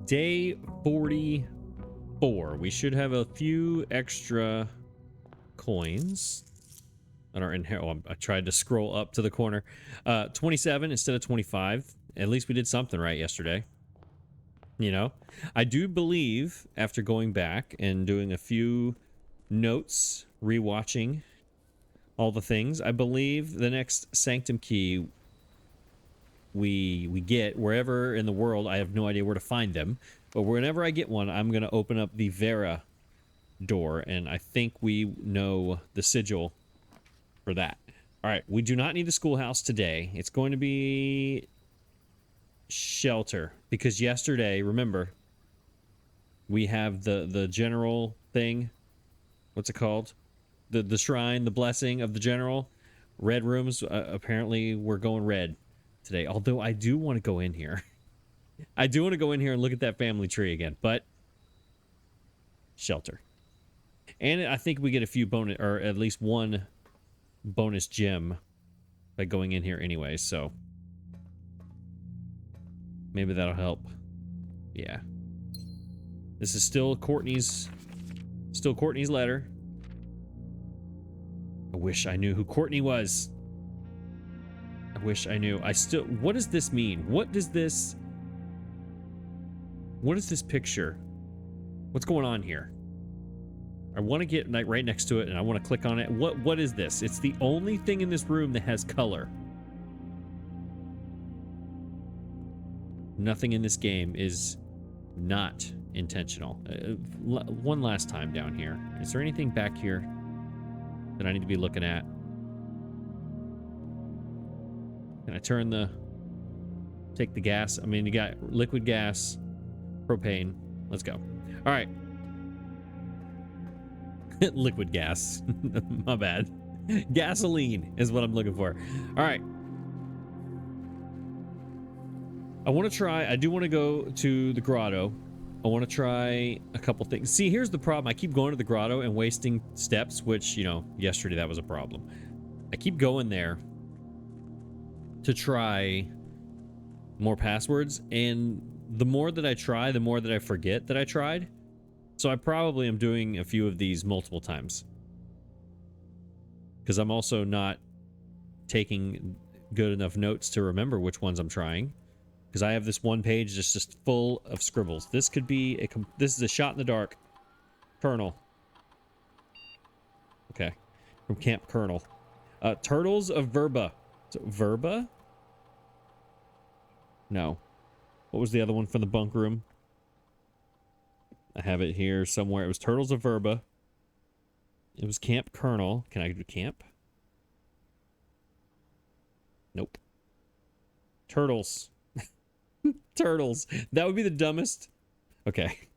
Day 44. We should have a few extra coins that are in here. Oh, I tried to scroll up to the corner. 27 instead of 25. At least we did something right yesterday. You know, I do believe after going back and doing a few notes, rewatching all the things, I believe the next Sanctum key we get wherever in the world, I have no idea where to find them, but whenever I get one, I'm going to open up the Vera door, and I think we know the sigil for that. All right, we do not need the schoolhouse today. It's going to be shelter, because yesterday, remember, we have the general thing. What's it called? The shrine, the blessing of the general. Red rooms, apparently we're going red today, although I do want to go in here. I do want to go in here and look at that family tree again, but shelter. And I think we get a few bonus, or at least one bonus gem by going in here anyway, so maybe that'll help. Yeah. This is still Courtney's letter. I wish I knew who Courtney was. I wish I knew. What does this mean? What is this picture? What's going on here? I want to get right next to it and I want to click on it. What is this? It's the only thing in this room that has color. Nothing in this game is not intentional. One last time down here. Is there anything back here that I need to be looking at? Can I take the gas? I mean, you got liquid gas, propane. Let's go. All right. Liquid gas. My bad. Gasoline is what I'm looking for. All right. I do want to go to the grotto. I want to try a couple things. See, here's the problem. I keep going to the grotto and wasting steps, which, you know, yesterday that was a problem. I keep going there to try more passwords, and the more that I try, the more that I forget that I tried. So I probably am doing a few of these multiple times, because I'm also not taking good enough notes to remember which ones I'm trying, because I have this one page that's just full of scribbles. This could be this is a shot in the dark. Colonel. Okay. From Camp Colonel. Turtles of Verba. So, Verba? No. What was the other one from the bunk room? I have it here somewhere. It was Turtles of Verba. It was Camp Colonel. Can I do camp? Nope. Turtles. Turtles. That would be the dumbest. Okay.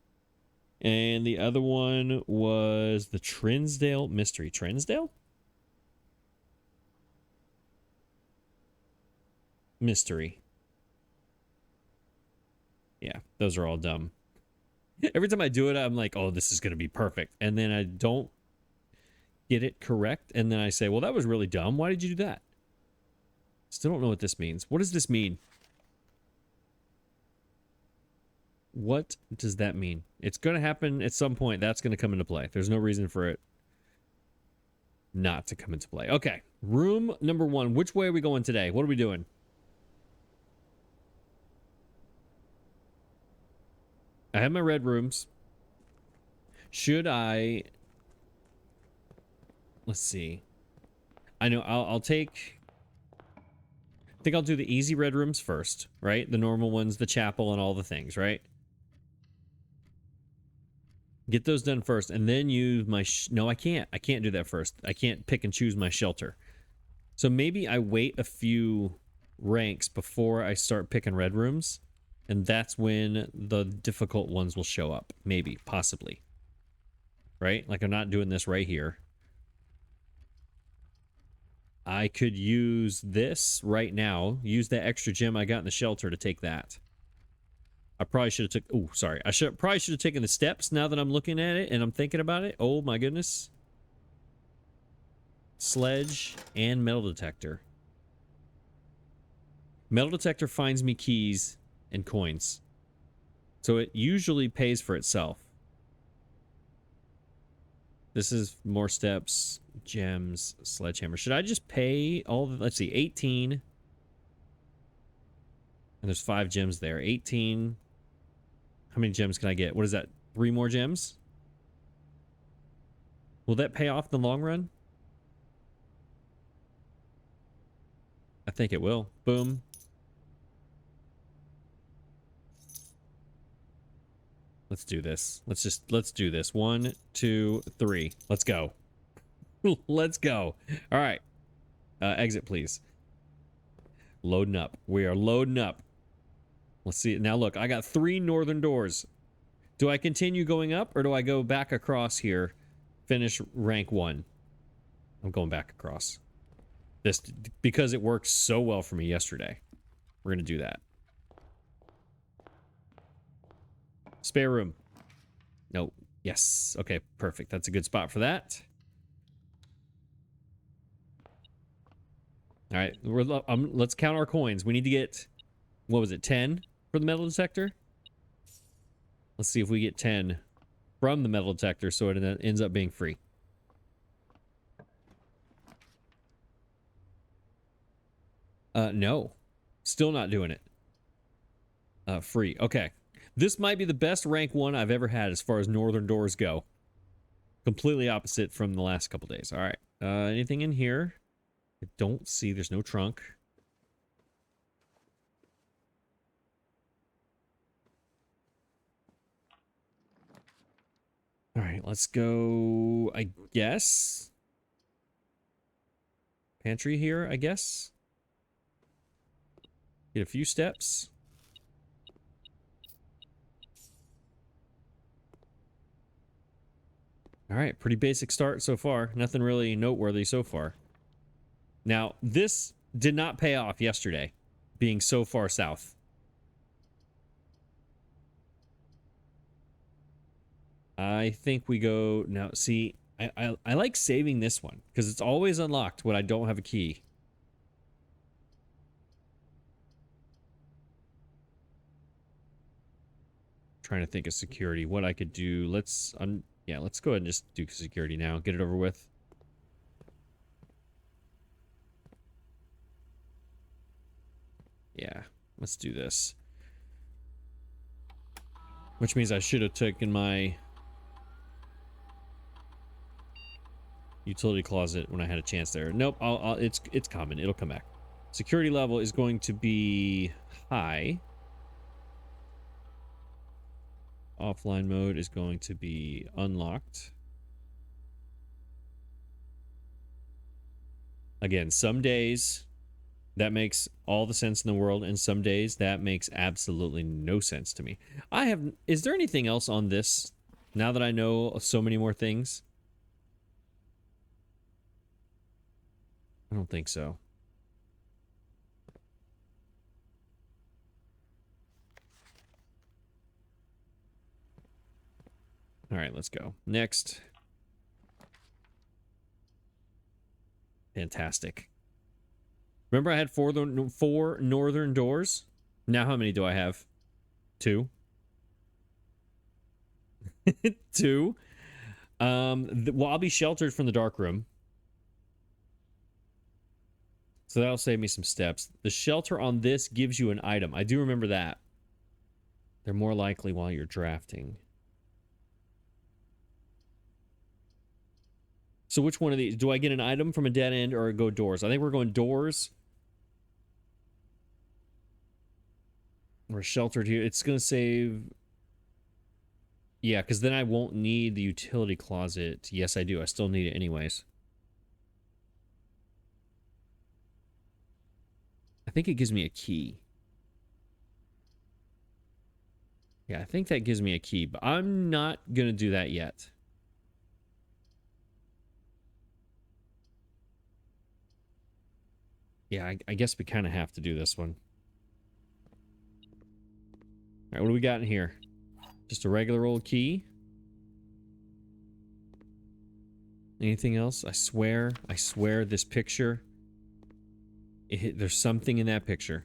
And the other one was the Trinsdale Mystery. Trinsdale? Mystery. Yeah, those are all dumb. Every time I do it, I'm like, oh, this is going to be perfect. And then I don't get it correct. And then I say, well, that was really dumb. Why did you do that? Still don't know what this means. What does this mean? What does that mean? It's going to happen at some point. That's going to come into play. There's no reason for it not to come into play. Okay. Room number 1. Which way are we going today? What are we doing? I have my red rooms. Should I... Let's see. I know I'll take... I think I'll do the easy red rooms first, right? The normal ones, the chapel and all the things, right? Get those done first, and then use my... No, I can't. I can't do that first. I can't pick and choose my shelter. So maybe I wait a few ranks before I start picking red rooms, and that's when the difficult ones will show up. Maybe. Possibly. Right? Like, I'm not doing this right here. I could use this right now. Use that extra gem I got in the shelter to take that. I probably should have took... Oh, sorry. Probably should have taken the steps now that I'm looking at it and I'm thinking about it. Oh, my goodness. Sledge and metal detector. Metal detector finds me keys and coins. So it usually pays for itself. This is more steps, gems, sledgehammer. Should I just pay all the, let's see, 18. And there's 5 gems there. 18. How many gems can I get? What is that? 3 more gems? Will that pay off in the long run? I think it will. Boom. Let's do this. Let's do this. 1, 2, 3. Let's go. Let's go. All right. Exit, please. Loading up. We are loading up. Let's see. Now, look, I got 3 northern doors. Do I continue going up or do I go back across here, finish rank 1? I'm going back across. This, because it worked so well for me yesterday. We're going to do that. Spare room. No. Yes. Okay, perfect. That's a good spot for that. All right. Let's count our coins. We need to get, what was it, 10 for the metal detector? Let's see if we get 10 from the metal detector so it ends up being free. No. Still not doing it. Free. Okay. This might be the best rank 1 I've ever had as far as northern doors go. Completely opposite from the last couple days. All right. Anything in here? I don't see. There's no trunk. All right. Let's go, I guess. Pantry here, I guess. Get a few steps. All right, pretty basic start so far. Nothing really noteworthy so far. Now, this did not pay off yesterday, being so far south. I think we go now. See, I like saving this one because it's always unlocked when I don't have a key. Trying to think of security, what I could do. Yeah, let's go ahead and just do security now. Get it over with. Yeah, let's do this. Which means I should have taken my utility closet when I had a chance there. Nope, it's common. It'll come back. Security level is going to be high. Offline mode is going to be unlocked. Again, some days that makes all the sense in the world, and some days that makes absolutely no sense to me. Is there anything else on this now that I know so many more things? I don't think so. All right, let's go. Next. Fantastic. Remember I had 4 northern doors? Now how many do I have? 2. 2. Well, I'll be sheltered from the dark room. So that'll save me some steps. The shelter on this gives you an item. I do remember that. They're more likely while you're drafting. So which one of these? Do I get an item from a dead end or go doors? I think we're going doors. We're sheltered here. It's going to save... Yeah, because then I won't need the utility closet. Yes, I do. I still need it anyways. I think it gives me a key. Yeah, I think that gives me a key, but I'm not going to do that yet. Yeah, I guess we kind of have to do this one. All right, what do we got in here? Just a regular old key. Anything else? I swear this picture. There's something in that picture.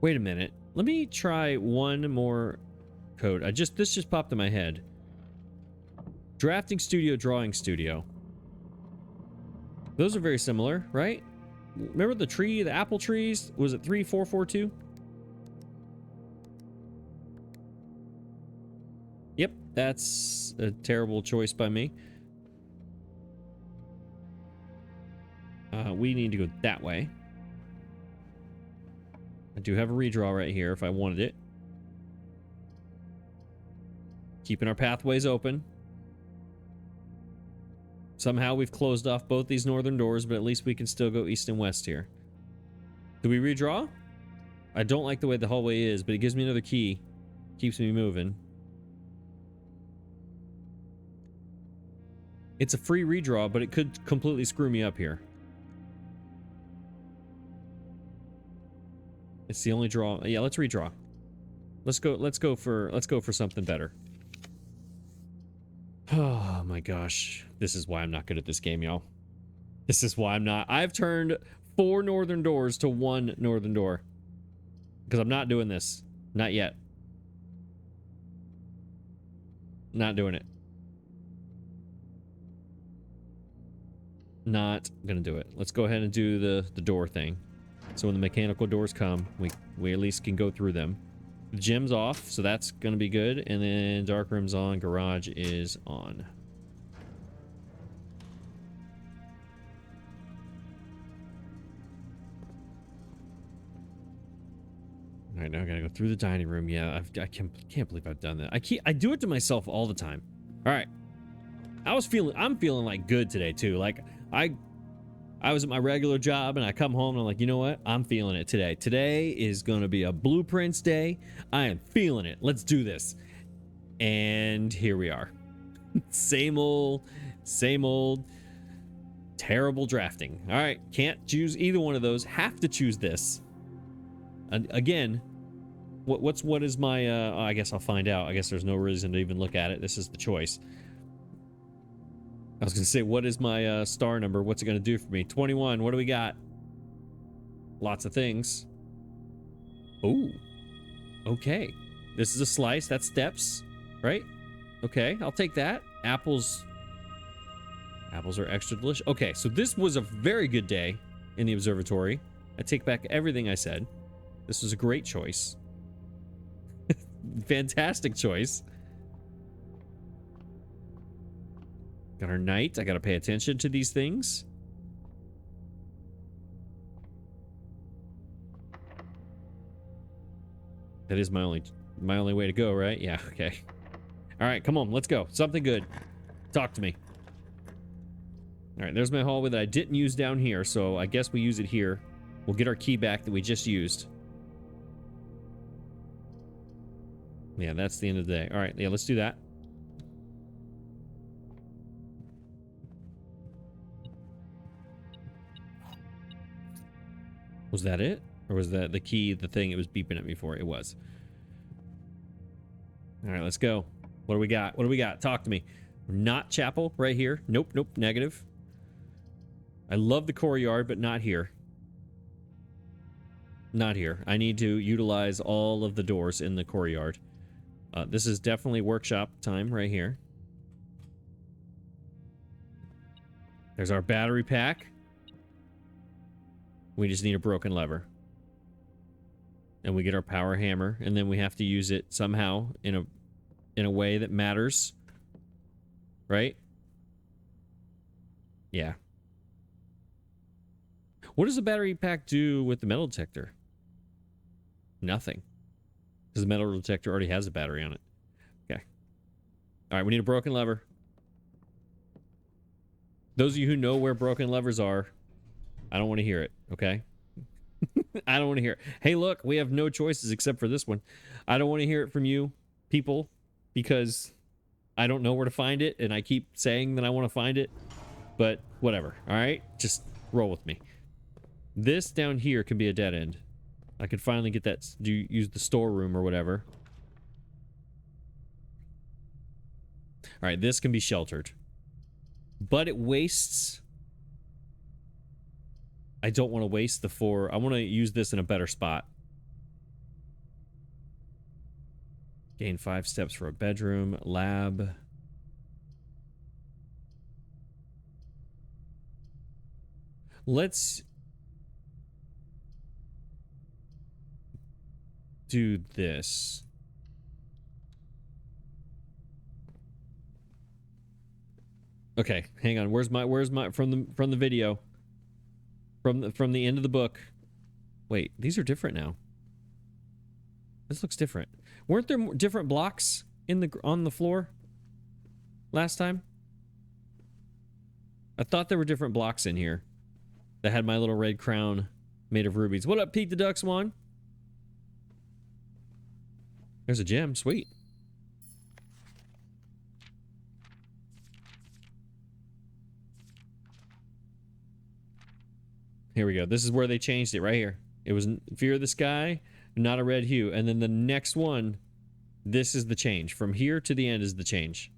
Wait a minute. Let me try one more code. This just popped in my head. Drafting studio, drawing studio. Those are very similar, right? Remember the tree, the apple trees? Was it 3442? Yep, that's a terrible choice by me. We need to go that way. I do have a redraw right here if I wanted it. Keeping our pathways open. Somehow we've closed off both these northern doors, but at least we can still go east and west here. Do we redraw? I don't like the way the hallway is, but it gives me another key. Keeps me moving. It's a free redraw, but it could completely screw me up here. It's the only draw. Yeah, let's redraw. Let's go for something better. Oh my gosh. This is why I'm not good at this game, y'all. This is why I'm not. I've turned 4 northern doors to 1 northern door. Because I'm not doing this. Not yet. Not doing it. Not gonna do it. Let's go ahead and do the door thing. So when the mechanical doors come, we at least can go through them. The gym's off, so that's gonna be good. And then dark room's on, garage is on. All right, now I gotta go through the dining room. Yeah, I can't believe I've done that. I do it to myself all the time. All right, I'm feeling like good today too. Like I was at my regular job and I come home and I'm like, you know what? I'm feeling it today. Today is going to be a blueprints day. I am feeling it. Let's do this. And here we are. Same old terrible drafting. All right. Can't choose either one of those. Have to choose this. And again, what is my, I guess I'll find out. I guess there's no reason to even look at it. This is the choice. I was going to say, what is my star number? What's it going to do for me? 21. What do we got? Lots of things. Oh. Okay. This is a slice. That's steps, right? Okay, I'll take that. Apples are extra delicious. Okay, so this was a very good day in the observatory. I take back everything I said. This was a great choice. Fantastic choice. Got our night. I got to pay attention to these things. That is my only way to go, right? Yeah, okay. All right, come on, let's go. Something good. Talk to me. All right, there's my hallway that I didn't use down here, so I guess we use it here. We'll get our key back that we just used. Yeah, that's the end of the day. All right, yeah, let's do that. Was that it? Or was that the key, the thing it was beeping at me for? It was. All right, let's go. What do we got? What do we got? Talk to me. Not chapel right here. Nope, nope, negative. I love the courtyard, but not here. Not here. I need to utilize all of the doors in the courtyard. This is definitely workshop time right here. There's our battery pack. We just need a broken lever. And we get our power hammer, and then we have to use it somehow in a way that matters. Right? Yeah. What does the battery pack do with the metal detector? Nothing. Because the metal detector already has a battery on it. Okay. All right, we need a broken lever. Those of you who know where broken levers are, I don't want to hear it, okay? I don't want to hear it. Hey, look, we have no choices except for this one. I don't want to hear it from you, people, because I don't know where to find it, and I keep saying that I want to find it, but whatever, all right? Just roll with me. This down here can be a dead end. I could finally get that, use the storeroom or whatever. All right, this can be sheltered. But it wastes... I don't want to waste the 4. I want to use this in a better spot. Gain 5 steps for a bedroom. Lab. Let's do this. Okay, hang on. Where's my from the video? From the end of the book. Wait, these are different now. This looks different. Weren't there different blocks on the floor last time? I thought there were different blocks in here that had my little red crown made of rubies. What up, Pete the Duck Swan? There's a gem. Sweet. Here we go. This is where they changed it right here. It was Fear of the Sky, not a red hue. And then the next one, this is the change. From here to the end is the change.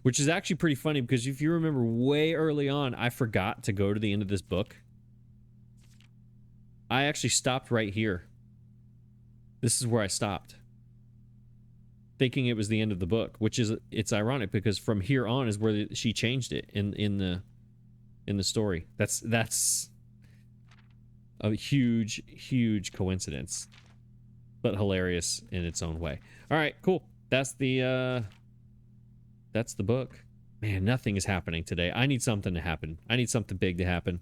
Which is actually pretty funny because if you remember way early on, I forgot to go to the end of this book. I actually stopped right here. This is where I stopped. Thinking it was the end of the book, which is, it's ironic because from here on is where she changed it in the story. That's a huge coincidence, but hilarious in its own way. All right, cool. That's the book. Man, nothing is happening today. I need something to happen. I need something big to happen.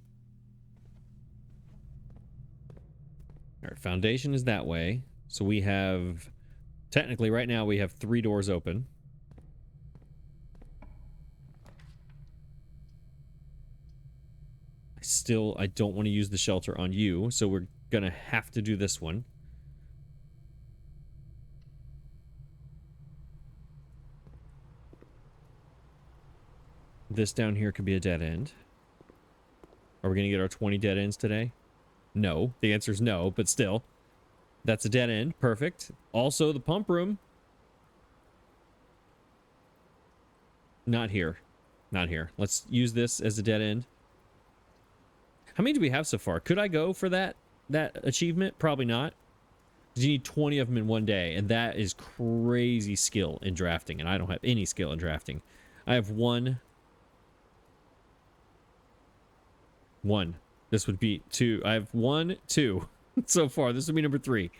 All right, foundation is that way. So we have, technically right now we have 3 doors open. I don't want to use the shelter on you, so we're gonna have to do this one. This down here could be a dead end. Are we gonna get our 20 dead ends today? No. The answer is no, but still. That's a dead end. Perfect. Also, the pump room. Not here. Not here. Let's use this as a dead end. How many do we have so far? Could I go for that achievement? Probably not. Because you need 20 of them in one day, and that is crazy skill in drafting, and I don't have any skill in drafting. I have one. This would be 2. I have 1, 2 so far. This would be number 3.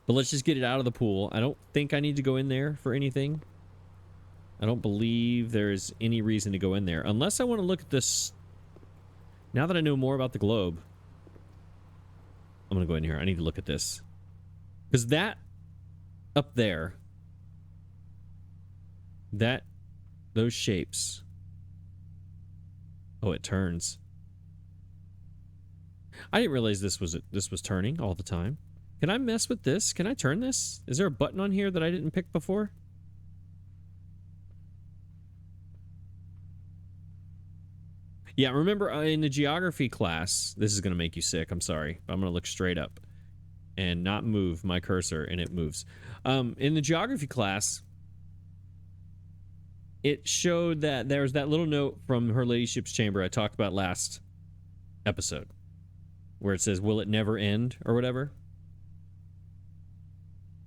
But let's just get it out of the pool. I don't think I need to go in there for anything. I don't believe there's any reason to go in there. Unless I want to look at this. Now that I know more about the globe, I'm going to go in here. I need to look at this. Because that up there, those shapes. Oh, it turns. I didn't realize this was turning all the time. Can I mess with this? Can I turn this? Is there a button on here that I didn't pick before? Yeah, remember in the geography class, this is going to make you sick. I'm sorry. I'm going to look straight up and not move my cursor, and it moves. In the geography class, it showed that there's that little note from Her Ladyship's chamber I talked about last episode, where it says, "Will it never end?" or whatever.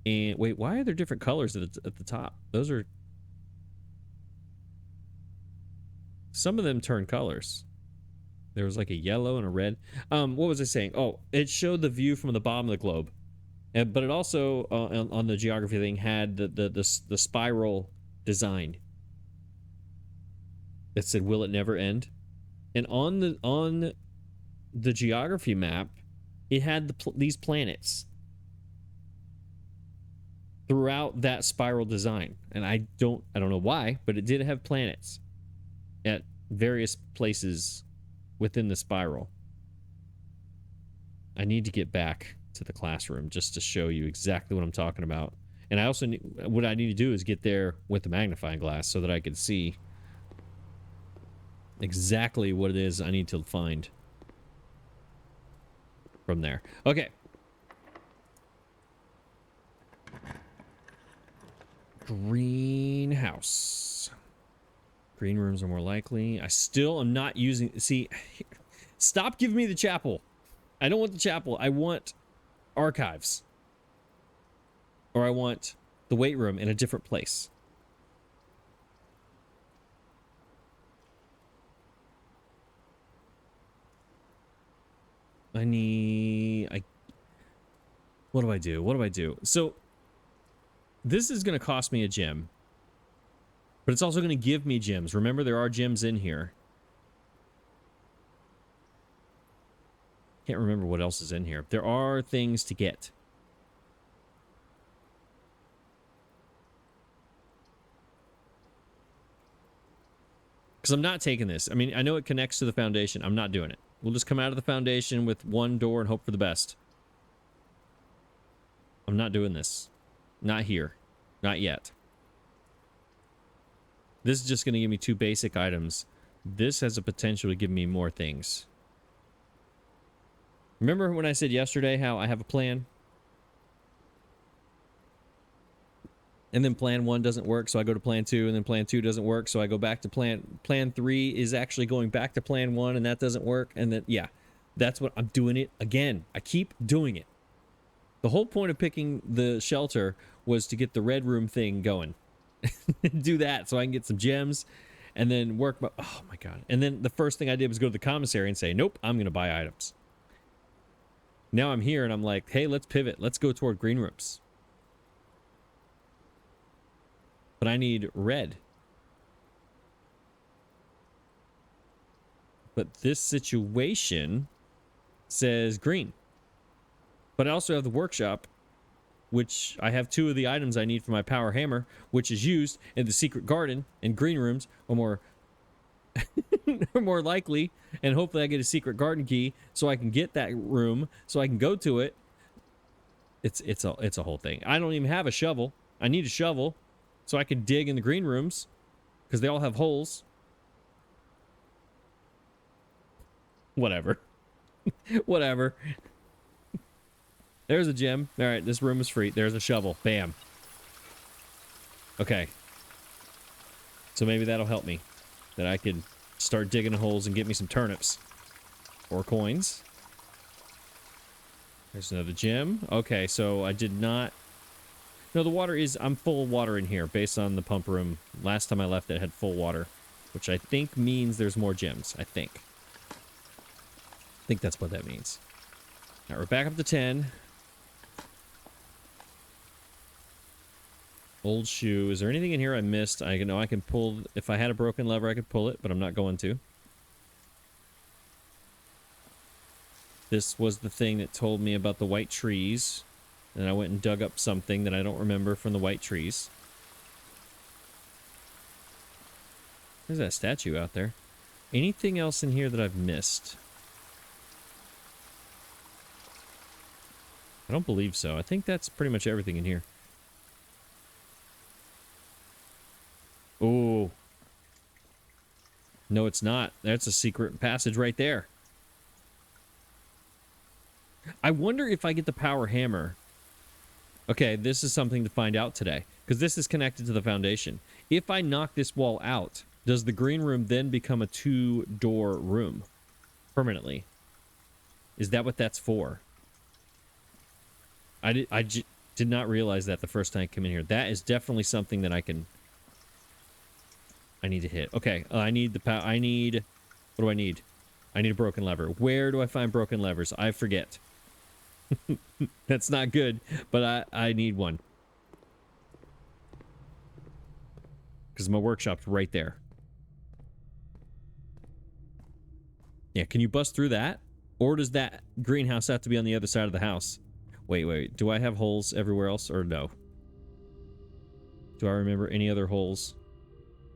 And wait, why are there different colors at the top? Those are... Some of them turn colors. There was like a yellow and a red. What was I saying? Oh, it showed the view from the bottom of the globe. But it also, on the geography thing, had the spiral design. That said, "Will it never end?" And on the geography map, it had these planets throughout that spiral design. And I don't know why, but it did have planets at various places within the spiral. I need to get back to the classroom just to show you exactly what I'm talking about. And I also what I need to do is get there with the magnifying glass so that I can see exactly what it is I need to find from there. Okay. Greenhouse. Green rooms are more likely. I still am not using... See, stop giving me the chapel. I don't want the chapel. I want archives. Or I want the weight room in a different place. What do I do? What do I do? So this is going to cost me a gem, but it's also going to give me gems. Remember, there are gems in here. Can't remember what else is in here. There are things to get. Because I'm not taking this. I mean, I know it connects to the foundation. I'm not doing it. We'll just come out of the foundation with one door and hope for the best. I'm not doing this. Not here. Not yet. This is just going to give me 2 basic items. This has a potential to give me more things. Remember when I said yesterday how I have a plan? And then plan 1 doesn't work, so I go to plan 2, and then plan 2 doesn't work, so I go back to plan 3 is actually going back to plan 1, and that doesn't work, and then, yeah, that's what I'm doing it again. I keep doing it. The whole point of picking the shelter was to get the red room thing going. Do that so I can get some gems, and then work, oh my god. And then the first thing I did was go to the commissary and say, nope, I'm going to buy items. Now I'm here, and I'm like, hey, let's pivot. Let's go toward green rooms. But I need red. But this situation says green. But I also have the workshop, which I have 2 of the items I need for my power hammer, which is used in the secret garden, and green rooms are more are more likely, and hopefully I get a secret garden key so I can get that room so I can go to it. It's a whole thing. I don't even have a shovel. I need a shovel so I can dig in the green rooms because they all have holes. Whatever. Whatever. There's a gem. All right, this room is free. There's a shovel. Bam. Okay. So maybe that'll help me. That I can start digging holes and get me some turnips. Or coins. There's another gem. Okay, so I did not... No, the water is... I'm full of water in here based on the pump room. Last time I left it had full water. Which I think means there's more gems. I think that's what that means. All right, we're back up to 10. Old shoe. Is there anything in here I missed? I know I can pull... If I had a broken lever, I could pull it, but I'm not going to. This was the thing that told me about the white trees. And I went and dug up something that I don't remember from the white trees. There's that statue out there. Anything else in here that I've missed? I don't believe so. I think that's pretty much everything in here. Oh. No, it's not. That's a secret passage right there. I wonder if I get the power hammer. Okay, this is something to find out today, because this is connected to the foundation. If I knock this wall out, does the green room then become a 2-door room permanently? Is that what that's for? I did not realize that the first time I came in here. That is definitely something that I need to hit. Okay, I need the power. What do I need? I need a broken lever. Where do I find broken levers? I forget. That's not good, but I need one. Because my workshop's right there. Yeah, can you bust through that? Or does that greenhouse have to be on the other side of the house? Wait. Do I have holes everywhere else or no? Do I remember any other holes?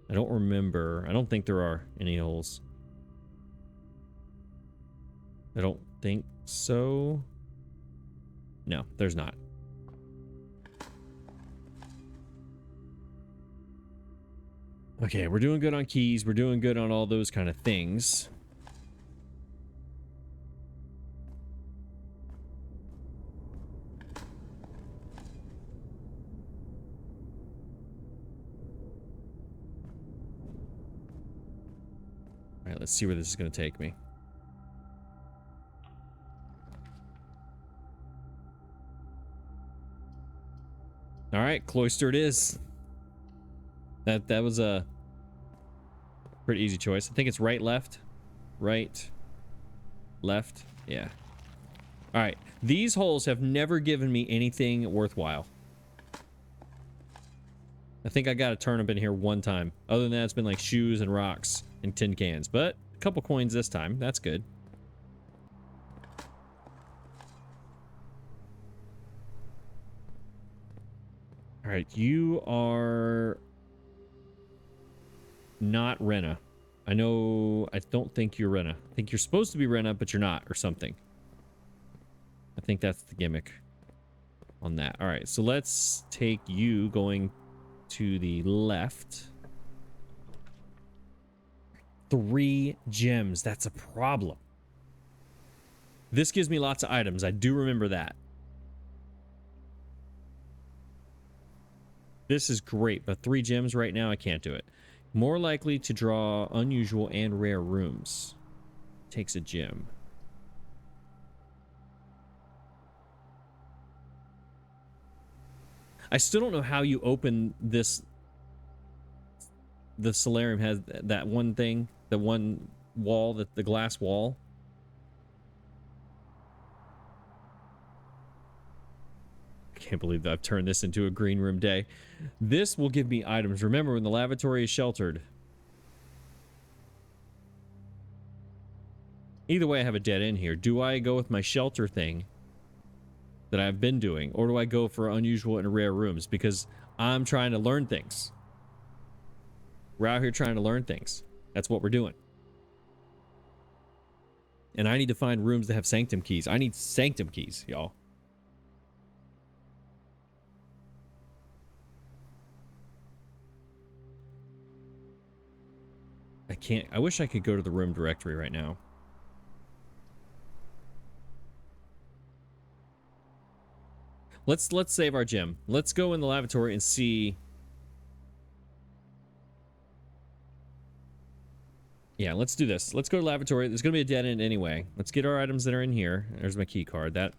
I don't remember. I don't think there are any holes. I don't think so. No, there's not. Okay, we're doing good on keys. We're doing good on all those kind of things. All right, let's see where this is going to take me. All right, cloister it is. That was a pretty easy choice. I think it's right, left, left. Yeah. All right. These holes have never given me anything worthwhile. I think I got a turnip in here one time. Other than that, it's been like shoes and rocks and tin cans. But a couple coins this time. That's good. All right. You are not Rena. I know. I don't think you're Rena. I think you're supposed to be Rena, but you're not, or something. I think that's the gimmick on that. All right. So let's take you going to the left. 3 gems. That's a problem. This gives me lots of items. I do remember that. This is great, but 3 gems right now, I can't do it. More likely to draw unusual and rare rooms. Takes a gem. I still don't know how you open this. The solarium has that one thing, the one wall, the glass wall. I can't believe that I've turned this into a green room day. This will give me items. Remember, when the lavatory is sheltered. Either way, I have a dead end here. Do I go with my shelter thing that I've been doing, or do I go for unusual and rare rooms? Because I'm trying to learn things. We're out here trying to learn things. That's what we're doing. And I need to find rooms that have sanctum keys. I need sanctum keys, y'all. I can't. I wish I could go to the room directory right now. Let's save our gem. Let's go in the lavatory and see. Yeah, let's do this. Let's go to the lavatory. There's going to be a dead end anyway. Let's get our items that are in here. There's my key card. That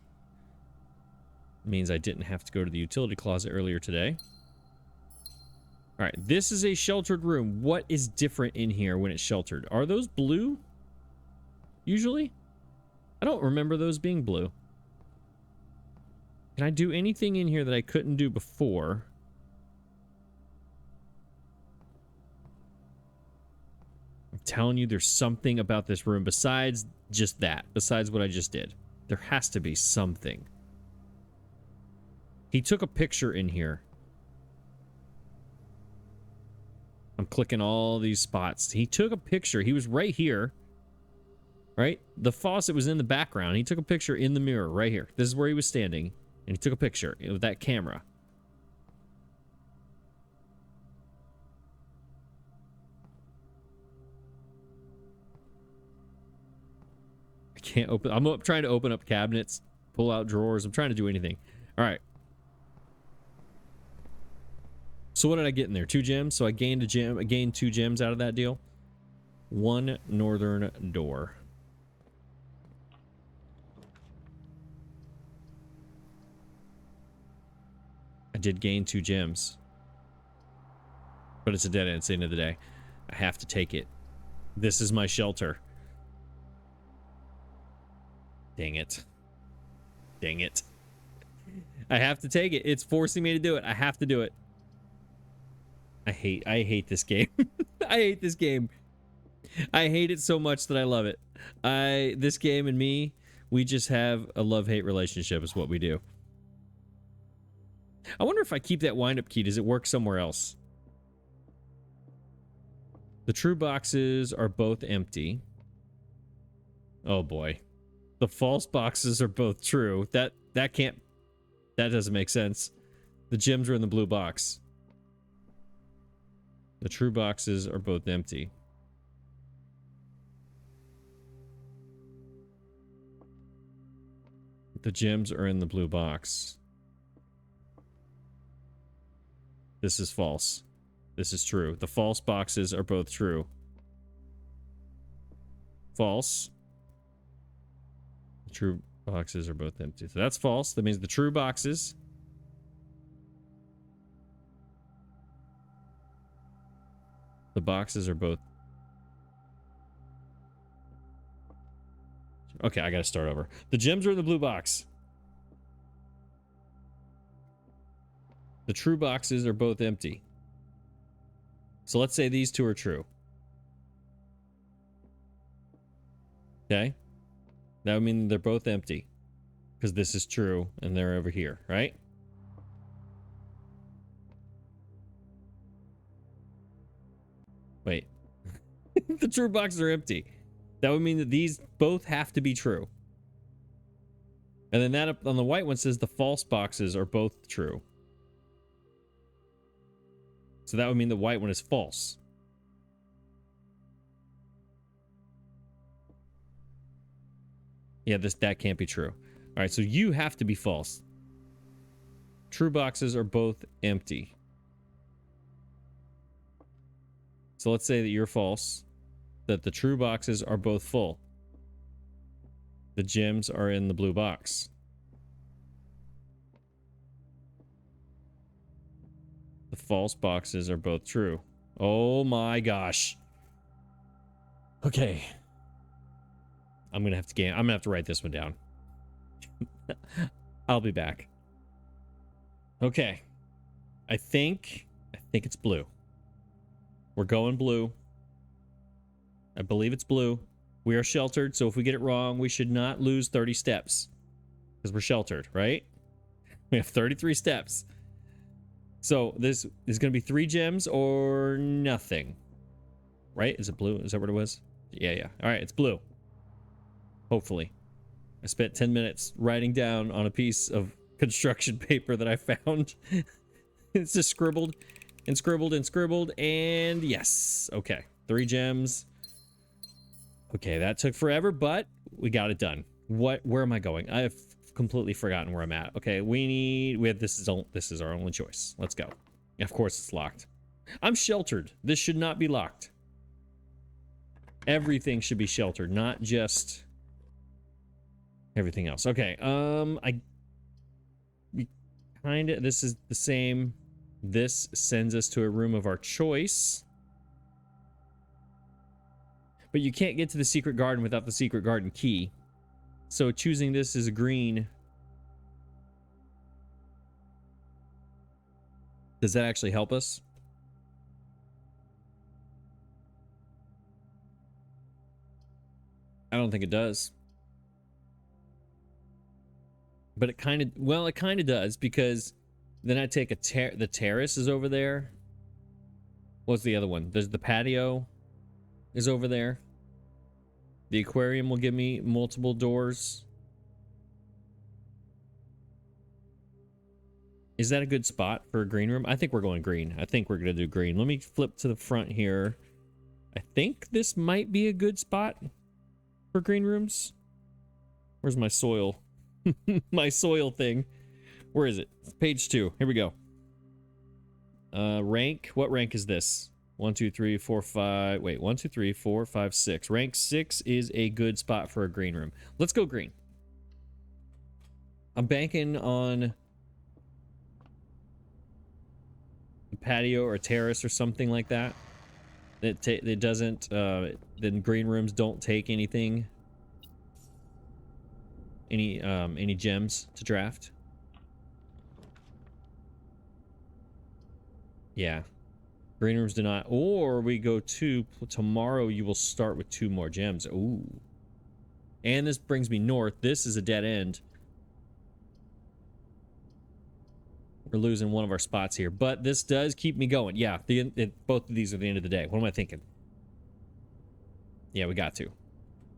means I didn't have to go to the utility closet earlier today. All right, this is a sheltered room. What is different in here when it's sheltered? Are those blue? Usually? I don't remember those being blue. Can I do anything in here that I couldn't do before? I'm telling you, there's something about this room besides just that. Besides what I just did. There has to be something. He took a picture in here. I'm clicking all these spots. He took a picture. He was right here. Right? The faucet was in the background. He took a picture in the mirror right here. This is where he was standing. And he took a picture with that camera. I can't open. I'm trying to open up cabinets, pull out drawers. I'm trying to do anything. All right. So what did I get in there? 2 gems. So I gained a gem. I gained 2 gems out of that deal. 1 northern door. I did gain 2 gems. But it's a dead end. It's the end of the day. I have to take it. This is my shelter. Dang it. Dang it. I have to take it. It's forcing me to do it. I have to do it. I hate this game. I hate this game. I hate it so much that I love it. This game and me, we just have a love-hate relationship is what we do. I wonder if I keep that wind-up key, does it work somewhere else? The true boxes are both empty. Oh boy. The false boxes are both true. That doesn't make sense. The gems are in the blue box. The true boxes are both empty. The gems are in the blue box. This is false. This is true. The false boxes are both true. False. The true boxes are both empty. So that's false. That means the true boxes The boxes are both... Okay, I gotta start over. The gems are in the blue box. The true boxes are both empty. So let's say these two are true. Okay? That would mean they're both empty. Because this is true and they're over here, right? Wait. The true boxes are empty. That would mean that these both have to be true. And then that up on the white one says the false boxes are both true. So that would mean the white one is false. Yeah, that can't be true. All right, so you have to be false. True boxes are both empty. So let's say that you're false, that the true boxes are both full. The gems are in the blue box. The false boxes are both true. Oh my gosh. Okay. I'm gonna have to write this one down. I'll be back. Okay. I think it's blue. We're going blue. I believe it's blue. We are sheltered, so if we get it wrong, we should not lose 30 steps. Because we're sheltered, right? We have 33 steps. So this is going to be 3 gems or nothing. Right? Is it blue? Is that what it was? Yeah. All right, it's blue. Hopefully. I spent 10 minutes writing down on a piece of construction paper that I found. It's just scribbled and scribbled and scribbled, and yes. Okay, 3 gems. Okay, that took forever, but we got it done. Where am I going? I have completely forgotten where I'm at. Okay, this is our only choice. Let's go. Of course it's locked. I'm sheltered. This should not be locked. Everything should be sheltered, not just everything else. Okay, this is the same. This sends us to a room of our choice. But you can't get to the secret garden without the secret garden key. So choosing this as a green. Does that actually help us? I don't think it does. But it kind of does, because then I take the terrace is over there. What's the other one? There's the patio is over there. The aquarium will give me multiple doors. Is that a good spot for a green room? I think we're going green. I think we're going to do green. Let me flip to the front here. I think this might be a good spot for green rooms. Where's my soil? My soil thing. Where is it? Page 2. Here we go. Rank. What rank is this? 1, 2, 3, 4, 5. Wait, 1, 2, 3, 4, 5, 6. Rank 6 is a good spot for a green room. Let's go green. I'm banking on a patio or a terrace or something like that. It doesn't. Then green rooms don't take anything. Any gems to draft. Yeah. Green rooms do not. Or we go to tomorrow. You will start with 2 more gems. Ooh. And this brings me north. This is a dead end. We're losing one of our spots here, but this does keep me going. Yeah, both of these are the end of the day. What am I thinking? Yeah, we got to.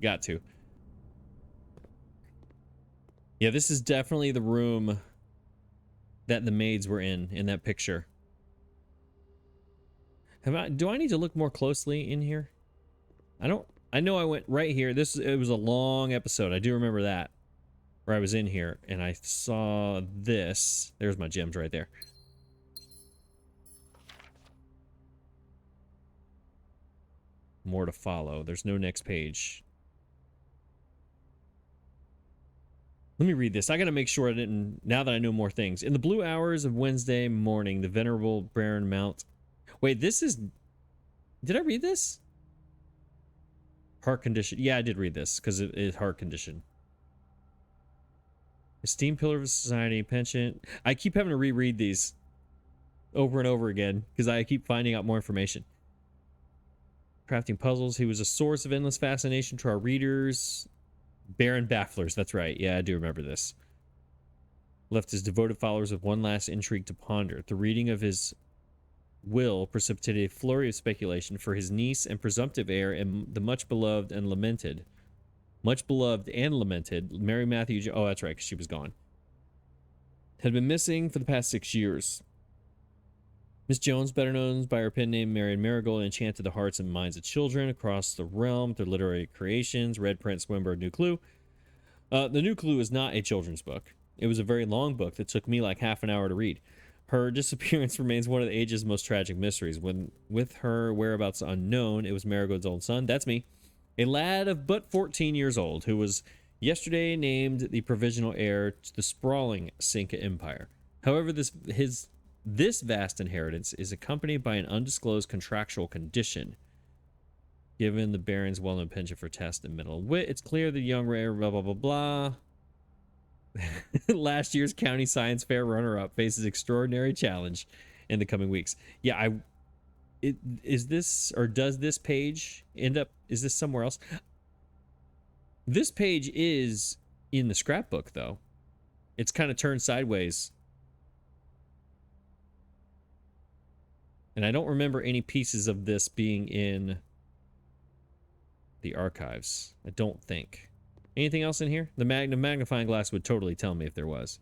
Got to. Yeah, this is definitely the room that the maids were in that picture. Do I need to look more closely in here? I know I went right here. It was a long episode. I do remember that. Where I was in here and I saw this. There's my gems right there. More to follow. There's no next page. Let me read this. I gotta make sure I didn't, now that I know more things. In the blue hours of Wednesday morning, the venerable Baron Mount. Wait, this is Did I read this? Heart condition. Yeah, I did read this because it is heart condition. Esteemed pillar of society, penchant. I keep having to reread these over and over again because I keep finding out more information. Crafting puzzles. He was a source of endless fascination to our readers. Baron Bafflers. That's right. Yeah, I do remember this. Left his devoted followers with one last intrigue to ponder. The reading of his will precipitated a flurry of speculation for his niece and presumptive heir, and the much beloved and lamented Mary Matthew. Oh, that's right, because she was gone. Had been missing for the past 6 years. Miss Jones, better known by her pen name Marion Marigold, enchanted the hearts and minds of children across the realm with their literary creations. Red Print, Swinburne, New Clue. The New Clue is not a children's book. It was a very long book that took me like half an hour to read. Her disappearance remains one of the age's most tragic mysteries. When, with her whereabouts unknown, it was Marigold's own son, that's me, a lad of but 14 years old, who was yesterday named the provisional heir to the sprawling Cinca Empire. However, this vast inheritance is accompanied by an undisclosed contractual condition. Given the Baron's well-known penchant for taste and mental wit, it's clear the young rare blah blah blah blah. Last year's county science fair runner-up faces extraordinary challenge in the coming weeks. Yeah, does this page end up? Is this somewhere else? This page is in the scrapbook though. It's kind of turned sideways. And I don't remember any pieces of this being in the archives. I don't think. Anything else in here? The magnifying glass would totally tell me if there was.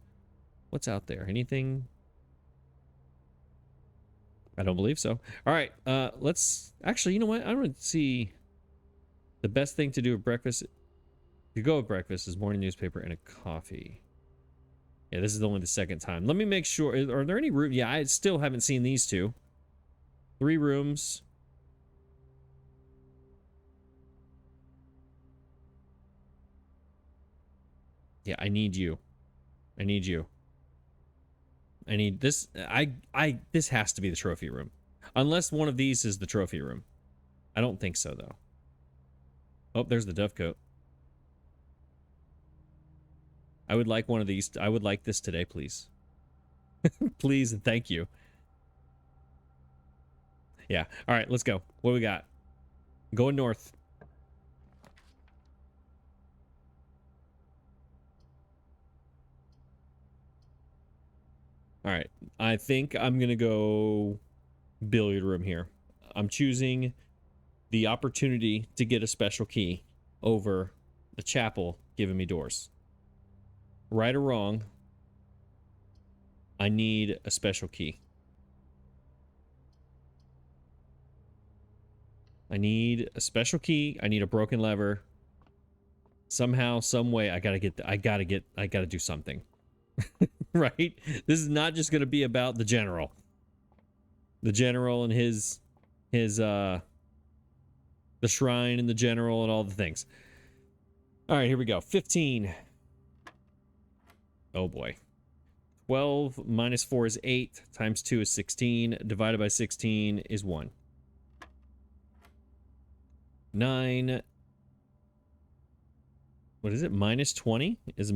What's out there? Anything? I don't believe so. All right, let's... Actually, you know what? I want to see... The best thing to do at breakfast... To go at breakfast is morning newspaper and a coffee. Yeah, this is only the second time. Let me make sure... Are there any rooms? Yeah, I still haven't seen these two. 3 rooms. Yeah, I need you. I need you. I need this. This has to be the trophy room. Unless one of these is the trophy room. I don't think so, though. Oh, there's the dovecote. I would like one of these. I would like this today, please. Please and thank you. Yeah. All right, let's go. What do we got? Going north. All right. I think I'm going to go billiard room here. I'm choosing the opportunity to get a special key over the chapel giving me doors. Right or wrong, I need a special key. I need a special key. I need a broken lever. Somehow, some way, I gotta do something. Right? This is not just gonna be about the general. The general and his the shrine and the general and all the things. All right, here we go. 15. Oh boy. 12 minus 4 is 8 times 2 is 16 divided by 16 is 1. 9. What is it? Minus 20 is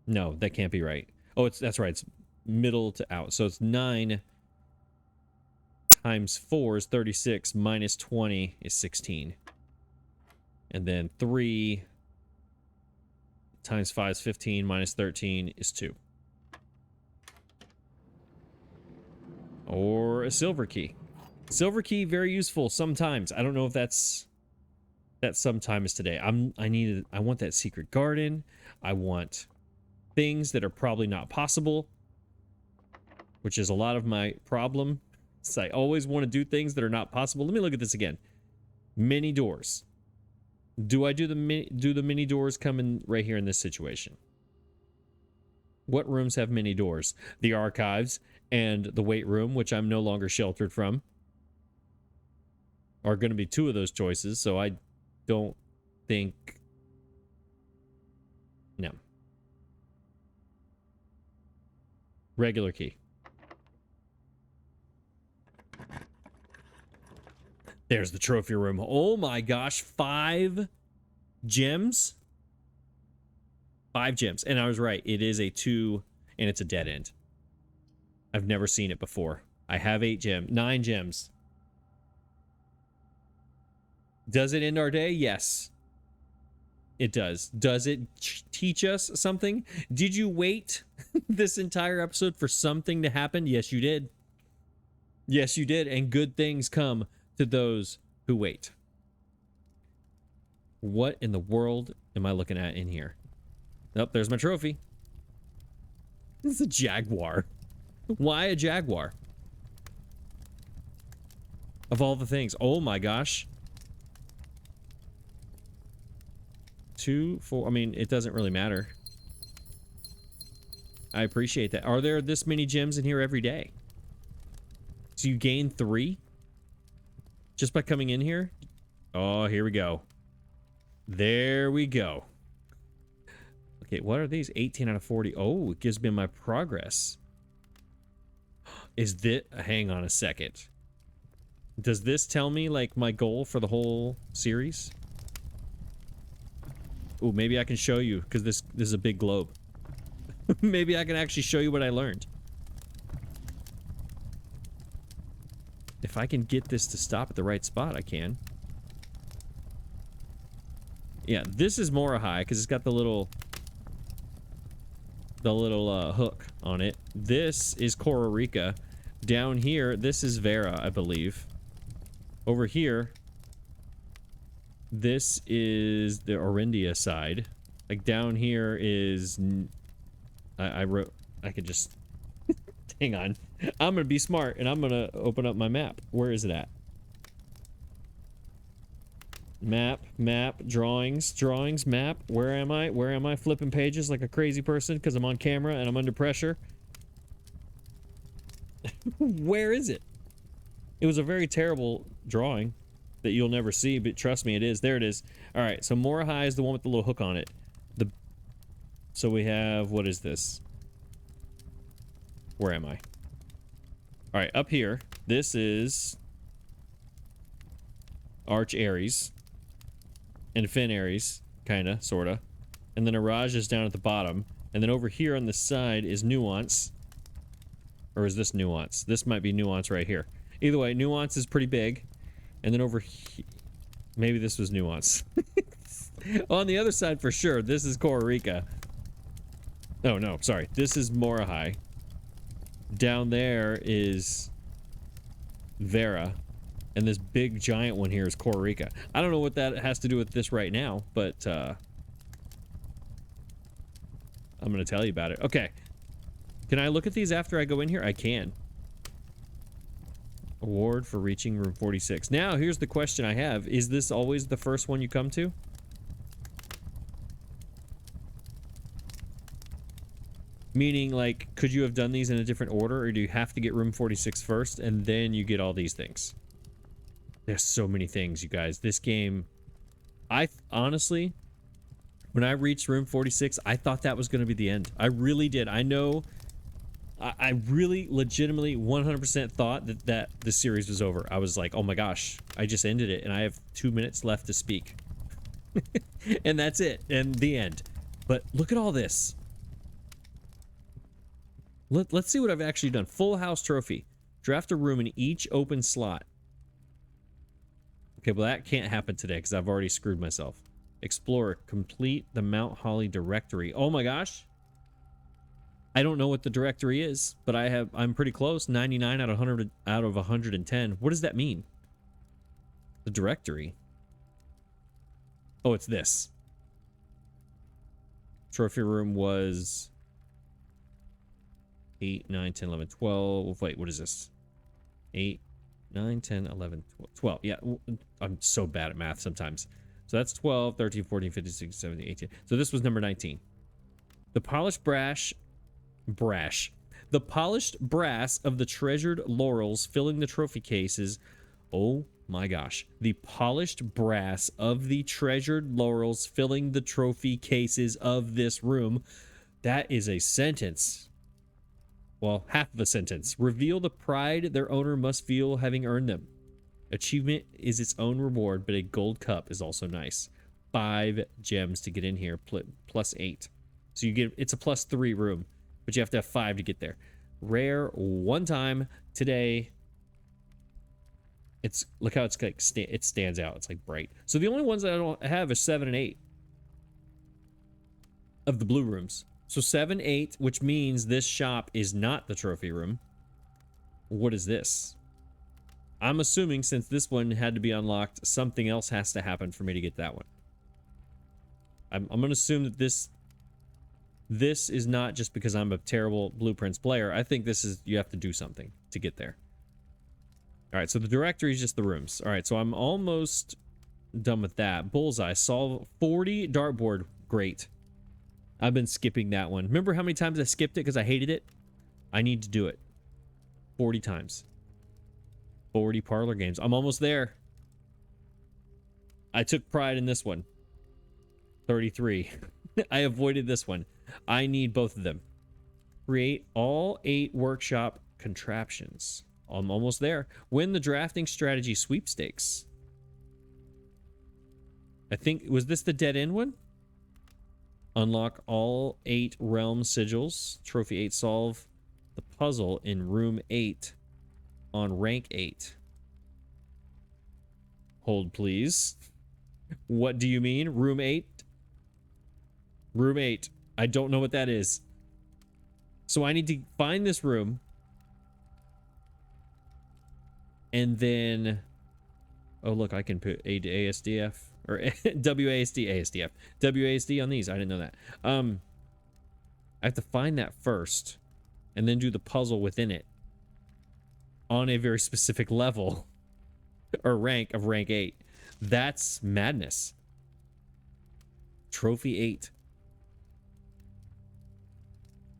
no, that can't be right. Oh, that's right. It's middle to out. So it's 9 times 4 is 36 minus 20 is 16. And then 3 times 5 is 15 minus 13 is 2. Or a silver key. Silver key, very useful sometimes. I don't know if that sometime is today. I want that secret garden. I want things that are probably not possible, which is a lot of my problem. So I always want to do things that are not possible. Let me look at this again. Mini doors. Do I do the mini doors come in right here in this situation? What rooms have mini doors? The archives and the weight room, which I'm no longer sheltered from, are going to be 2 of those choices, so I don't think... No. Regular key. There's the trophy room. Oh my gosh, 5 gems. 5 gems. And I was right. It is a 2 and it's a dead end. I've never seen it before. I have 9 gems. Does it end our day? Yes. It does. Does it teach us something? Did you wait this entire episode for something to happen? Yes, you did. Yes, you did. And good things come to those who wait. What in the world am I looking at in here? Oh, there's my trophy. This is a jaguar. Why a jaguar? Of all the things. Oh my gosh. 2, 4. I mean, it doesn't really matter. I appreciate that. Are there this many gems in here every day? So you gain 3 just by coming in here? Oh, here we go. There we go. Okay, what are these? 18 out of 40. Oh, it gives me my progress. Is this... Hang on a second. Does this tell me, like, my goal for the whole series? Oh, maybe I can show you, because this is a big globe. Maybe I can actually show you what I learned. If I can get this to stop at the right spot, I can. Yeah, this is Morahai, because it's got the little hook on it. This is Costa Rica. Down here, this is Vera, I believe. Over here, this is the Orindia side. Like down here is... I wrote... I could just... Hang on. I'm gonna be smart and I'm gonna open up my map. Where is it at? Map, drawings, map. Where am I? Where am I? Flipping pages like a crazy person because I'm on camera and I'm under pressure. Where is it? It was a very terrible drawing that you'll never see, but trust me, it is. There it is. All right, so Morahai is the one with the little hook on it. So we have, what is this? Where am I? All right, up here, this is Arch Aries and Fin Aries, kind of, sort of. And then Araj is down at the bottom. And then over here on the side is Nuance. Or is this Nuance? This might be Nuance right here. Either way, Nuance is pretty big. And then over here... Maybe this was Nuance. On the other side, for sure, this is Costa Rica. Oh, no, sorry. This is Morahai. Down there is Vera. And this big giant one here is Costa Rica. I don't know what that has to do with this right now, but I'm going to tell you about it. Okay. Can I look at these after I go in here? I can. Award for reaching room 46. Now, here's the question I have. Is this always the first one you come to? Meaning, like, could you have done these in a different order, or do you have to get room 46 first, and then you get all these things? There's so many things, you guys. This game... honestly, when I reached room 46, I thought that was going to be the end. I really did. I know... I really legitimately 100% thought that the series was over. I was like, oh my gosh, I just ended it and I have 2 minutes left to speak. And that's it. And the end. But look at all this. Let's see what I've actually done. Full house trophy. Draft a room in each open slot. Okay, well that can't happen today because I've already screwed myself. Explore. Complete the Mount Holly directory. Oh my gosh. I don't know what the directory is, but I'm pretty close. 99 out of 100 out of 110. What does that mean? The directory. Oh, it's this. Trophy room was 8, 9, 10, 11, 12. Wait, what is this? 8, 9, 10, 11, 12. Yeah, I'm so bad at math sometimes. So that's 12, 13, 14, 15, 16, 17, 18. So this was number 19. The polished the polished brass of the treasured laurels filling the trophy cases. Oh my gosh. The polished brass of the treasured laurels filling the trophy cases of this room. That is a sentence. Well, half of a sentence. Reveal the pride their owner must feel having earned them. Achievement is its own reward, but a gold cup is also nice. 5 gems to get in here, plus 8. So you get, it's a +3 room, but you have to have 5 to get there. Rare one time today. It's, look how it's like, it stands out. It's like bright. So the only ones that I don't have is 7 and 8 of the blue rooms. So 7, 8, which means this shop is not the trophy room. What is this? I'm assuming since this one had to be unlocked, something else has to happen for me to get that one. I'm going to assume that this is not just because I'm a terrible Blueprints player. I think this is, you have to do something to get there. All right, so the directory is just the rooms. All right, so I'm almost done with that. Bullseye, solve 40 dartboard. Great. I've been skipping that one. Remember how many times I skipped it because I hated it? I need to do it. 40 times. 40 parlor games. I'm almost there. I took pride in this one. 33. I avoided this one. I need both of them. Create all 8 workshop contraptions. I'm almost there. Win the drafting strategy sweepstakes. I think, was this the dead end one? Unlock all 8 realm sigils. Trophy 8, solve the puzzle in room 8 on rank 8. Hold, please. What do you mean? Room 8? Room 8. I don't know what that is. So I need to find this room. And then, oh look, I can put ASDF or WASD, WASD on these. I didn't know that. I have to find that first, and then do the puzzle within it on a very specific level or rank of rank 8. That's madness. Trophy 8.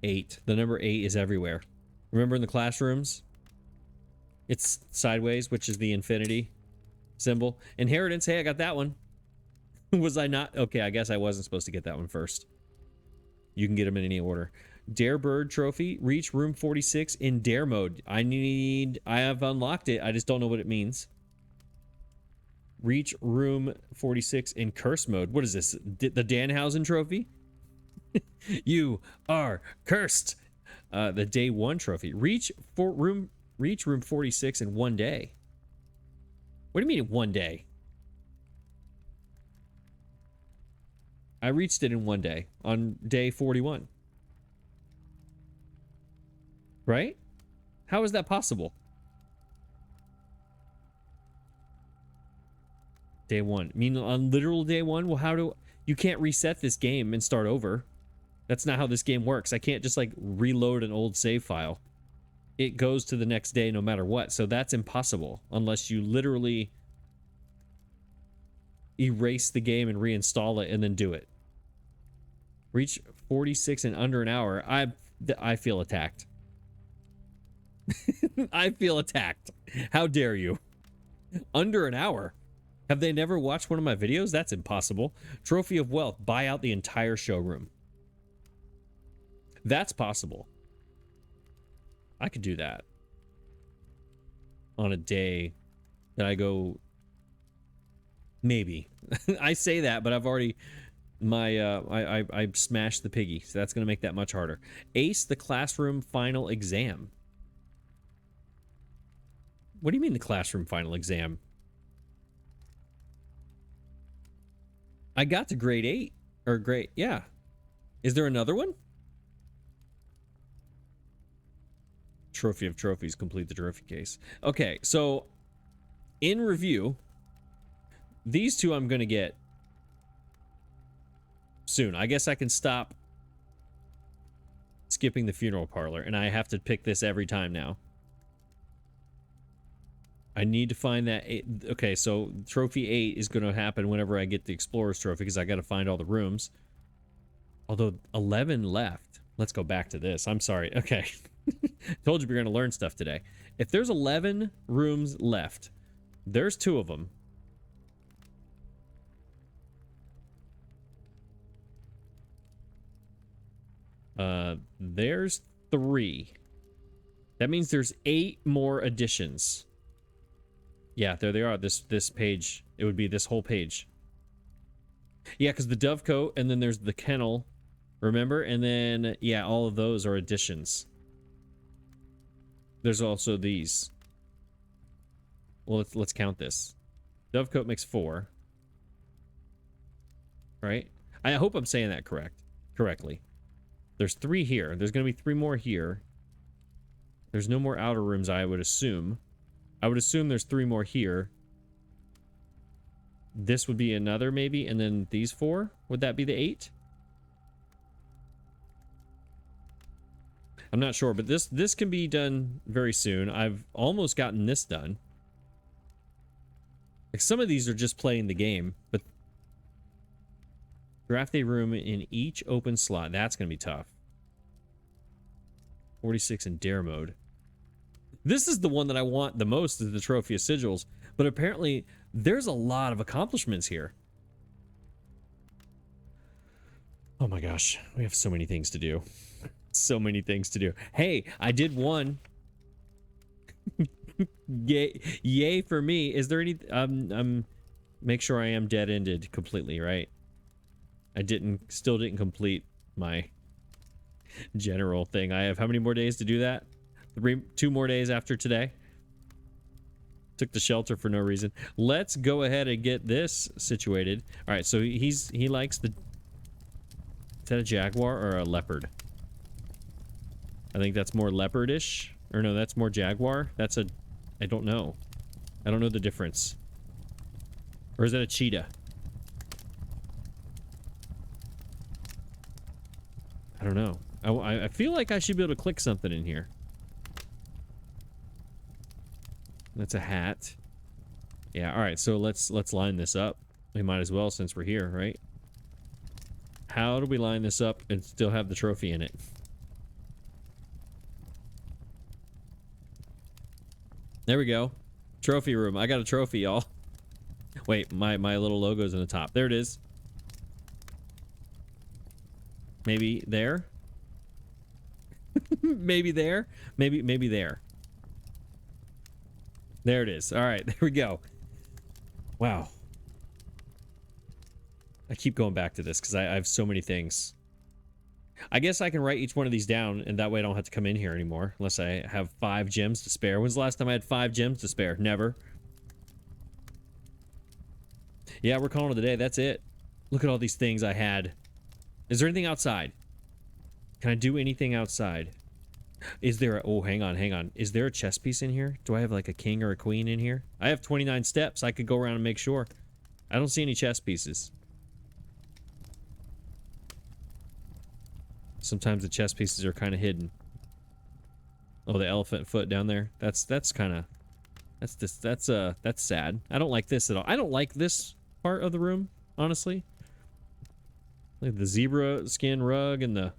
8. The number 8 is everywhere. Remember in the classrooms? It's sideways, which is the infinity symbol. Inheritance. Hey, I got that one. Was I not? Okay, I guess I wasn't supposed to get that one first. You can get them in any order. Dare Bird trophy. Reach room 46 in dare mode. I have unlocked it. I just don't know what it means. Reach room 46 in curse mode. What is this? The Danhausen trophy? You are cursed. The day 1 trophy. Reach room 46 in 1 day. What do you mean in 1 day? I reached it in 1 day on day 41. Right? How is that possible? Day 1. I mean on literal day 1? Well, how do you can't reset this game and start over? That's not how this game works. I can't just like reload an old save file. It goes to the next day no matter what. So that's impossible unless you literally erase the game and reinstall it and then do it. Reach 46 in under an hour. I feel attacked. I feel attacked. How dare you? Under an hour. Have they never watched one of my videos? That's impossible. Trophy of Wealth. Buy out the entire showroom. That's possible. I could do that on a day that I go, maybe. I say that, but I've already, I smashed the piggy, so that's going to make that much harder. Ace the classroom final exam. What do you mean the classroom final exam? I got to grade 8, or grade, yeah. Is there another one? Trophy of trophies, complete the trophy case. Okay, so in review, these two I'm going to get soon. I guess I can stop skipping the funeral parlor, and I have to pick this every time now. I need to find that. Okay, so trophy 8 is going to happen whenever I get the explorer's trophy, because I got to find all the rooms. Although 11 left. Let's go back to this. I'm sorry. Okay. Told you we were going to learn stuff today. If there's 11 rooms left, there's 2 of them. There's 3. That means there's 8 more additions. Yeah, there they are. This page. It would be this whole page. Yeah, because the dovecote, and then there's the kennel, remember? And then, yeah, all of those are additions. There's also these. Well, let's count this. Dovecote makes 4. Right? I hope I'm saying that correctly. There's 3 here. There's going to be 3 more here. There's no more outer rooms, I would assume. I would assume there's 3 more here. This would be another, maybe, and then these 4? Would that be the 8? I'm not sure, but this can be done very soon. I've almost gotten this done. Like, some of these are just playing the game, but draft a room in each open slot. That's going to be tough. 46 in dare mode. This is the one that I want the most, is the trophy of sigils, but apparently there's a lot of accomplishments here. Oh my gosh, we have so many things to do. So many things to do. Hey, I did one. Yay for me. Is there any make sure I am dead-ended completely, right? I still didn't complete my general thing. I have how many more days to do that? 2 more days after today. Took the shelter for no reason. Let's go ahead and get this situated. All right, so he likes the... Is that a jaguar or a leopard? I think that's more leopardish. Or no, that's more jaguar. That's a... I don't know. I don't know the difference. Or is that a cheetah? I don't know. I feel like I should be able to click something in here. That's a hat. Yeah, all right, so let's line this up. We might as well, since we're here, right? How do we line this up and still have the trophy in it? There we go. Trophy room. I got a trophy, y'all. Wait, my little logo's in the top. There it is. Maybe there? Maybe there? Maybe there. There it is. All right, there we go. Wow. I keep going back to this because I have so many things. I guess I can write each one of these down, and that way I don't have to come in here anymore unless I have 5 gems to spare. When's the last time I had 5 gems to spare? Never. Yeah, we're calling it a day. That's it. Look at all these things I had. Is there anything outside? Can I do anything outside? Is there a... Oh, hang on. Is there a chess piece in here? Do I have like a king or a queen in here? I have 29 steps. I could go around and make sure. I don't see any chess pieces. Sometimes the chess pieces are kind of hidden. Oh, the elephant foot down there. That's kind of... That's sad. I don't like this at all. I don't like this part of the room, honestly. Like the zebra skin rug and the...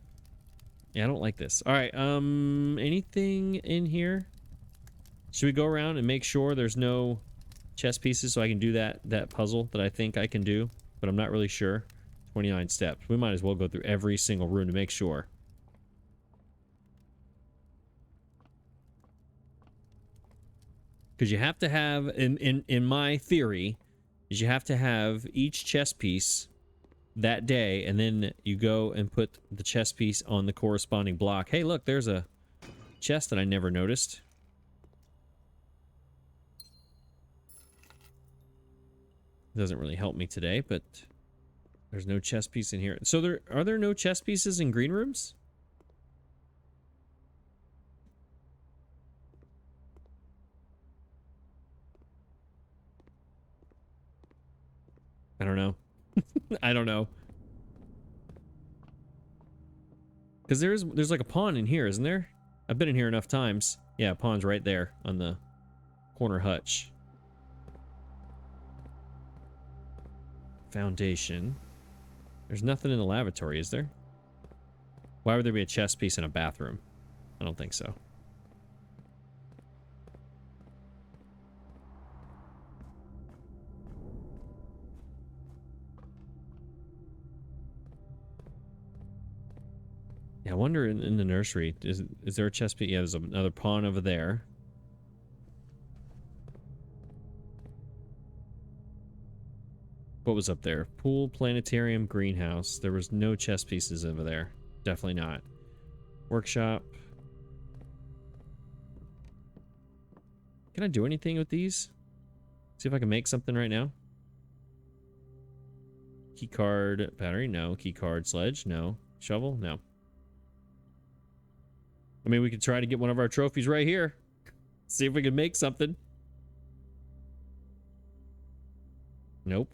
Yeah, I don't like this. All right, anything in here? Should we go around and make sure there's no chess pieces so I can do that puzzle that I think I can do, but I'm not really sure. 29 steps. We might as well go through every single room to make sure. Because you have to have, in my theory, is you have to have each chess piece that day, and then you go and put the chess piece on the corresponding block. Hey, look, there's a chest that I never noticed. Doesn't really help me today, but there's no chess piece in here. So are there no chess pieces in green rooms? I don't know. I don't know. Because there's like a pawn in here, isn't there? I've been in here enough times. Yeah, pawn's right there on the corner hutch. Foundation. There's nothing in the lavatory, is there? Why would there be a chess piece in a bathroom? I don't think so. Yeah, I wonder in the nursery, is there a chess piece? Yeah, there's another pawn over there. What was up there? Pool, planetarium, greenhouse. There was no chess pieces over there. Definitely not. Workshop. Can I do anything with these? See if I can make something right now. Key card, battery, no. Key card, sledge, no. Shovel, no. I mean, we could try to get one of our trophies right here. See if we can make something. Nope.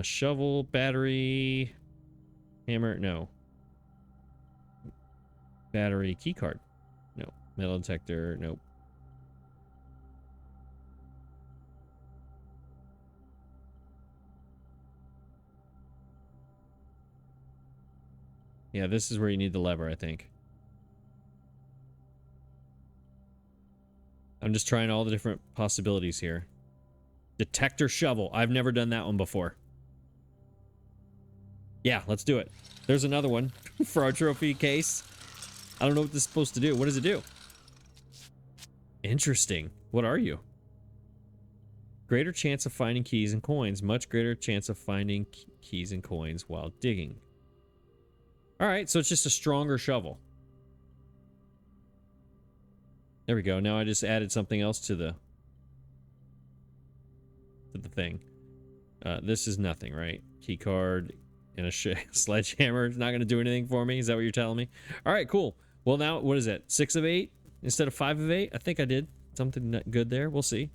Shovel, battery, hammer, no. Battery, key card, no. Metal detector, nope. Yeah, this is where you need the lever, I think. I'm just trying all the different possibilities here. Detector shovel. I've never done that one before. Yeah, let's do it. There's another one for our trophy case. I don't know what this is supposed to do. What does it do? Interesting. What are you? Greater chance of finding keys and coins. Much greater chance of finding keys and coins while digging. All right, so it's just a stronger shovel. There we go. Now I just added something else to the thing. This is nothing, right? Key card and a sledgehammer is not going to do anything for me. Is that what you're telling me? All right, cool. Well, now what is it? 6 of 8 instead of 5 of 8? I think I did something good there. We'll see.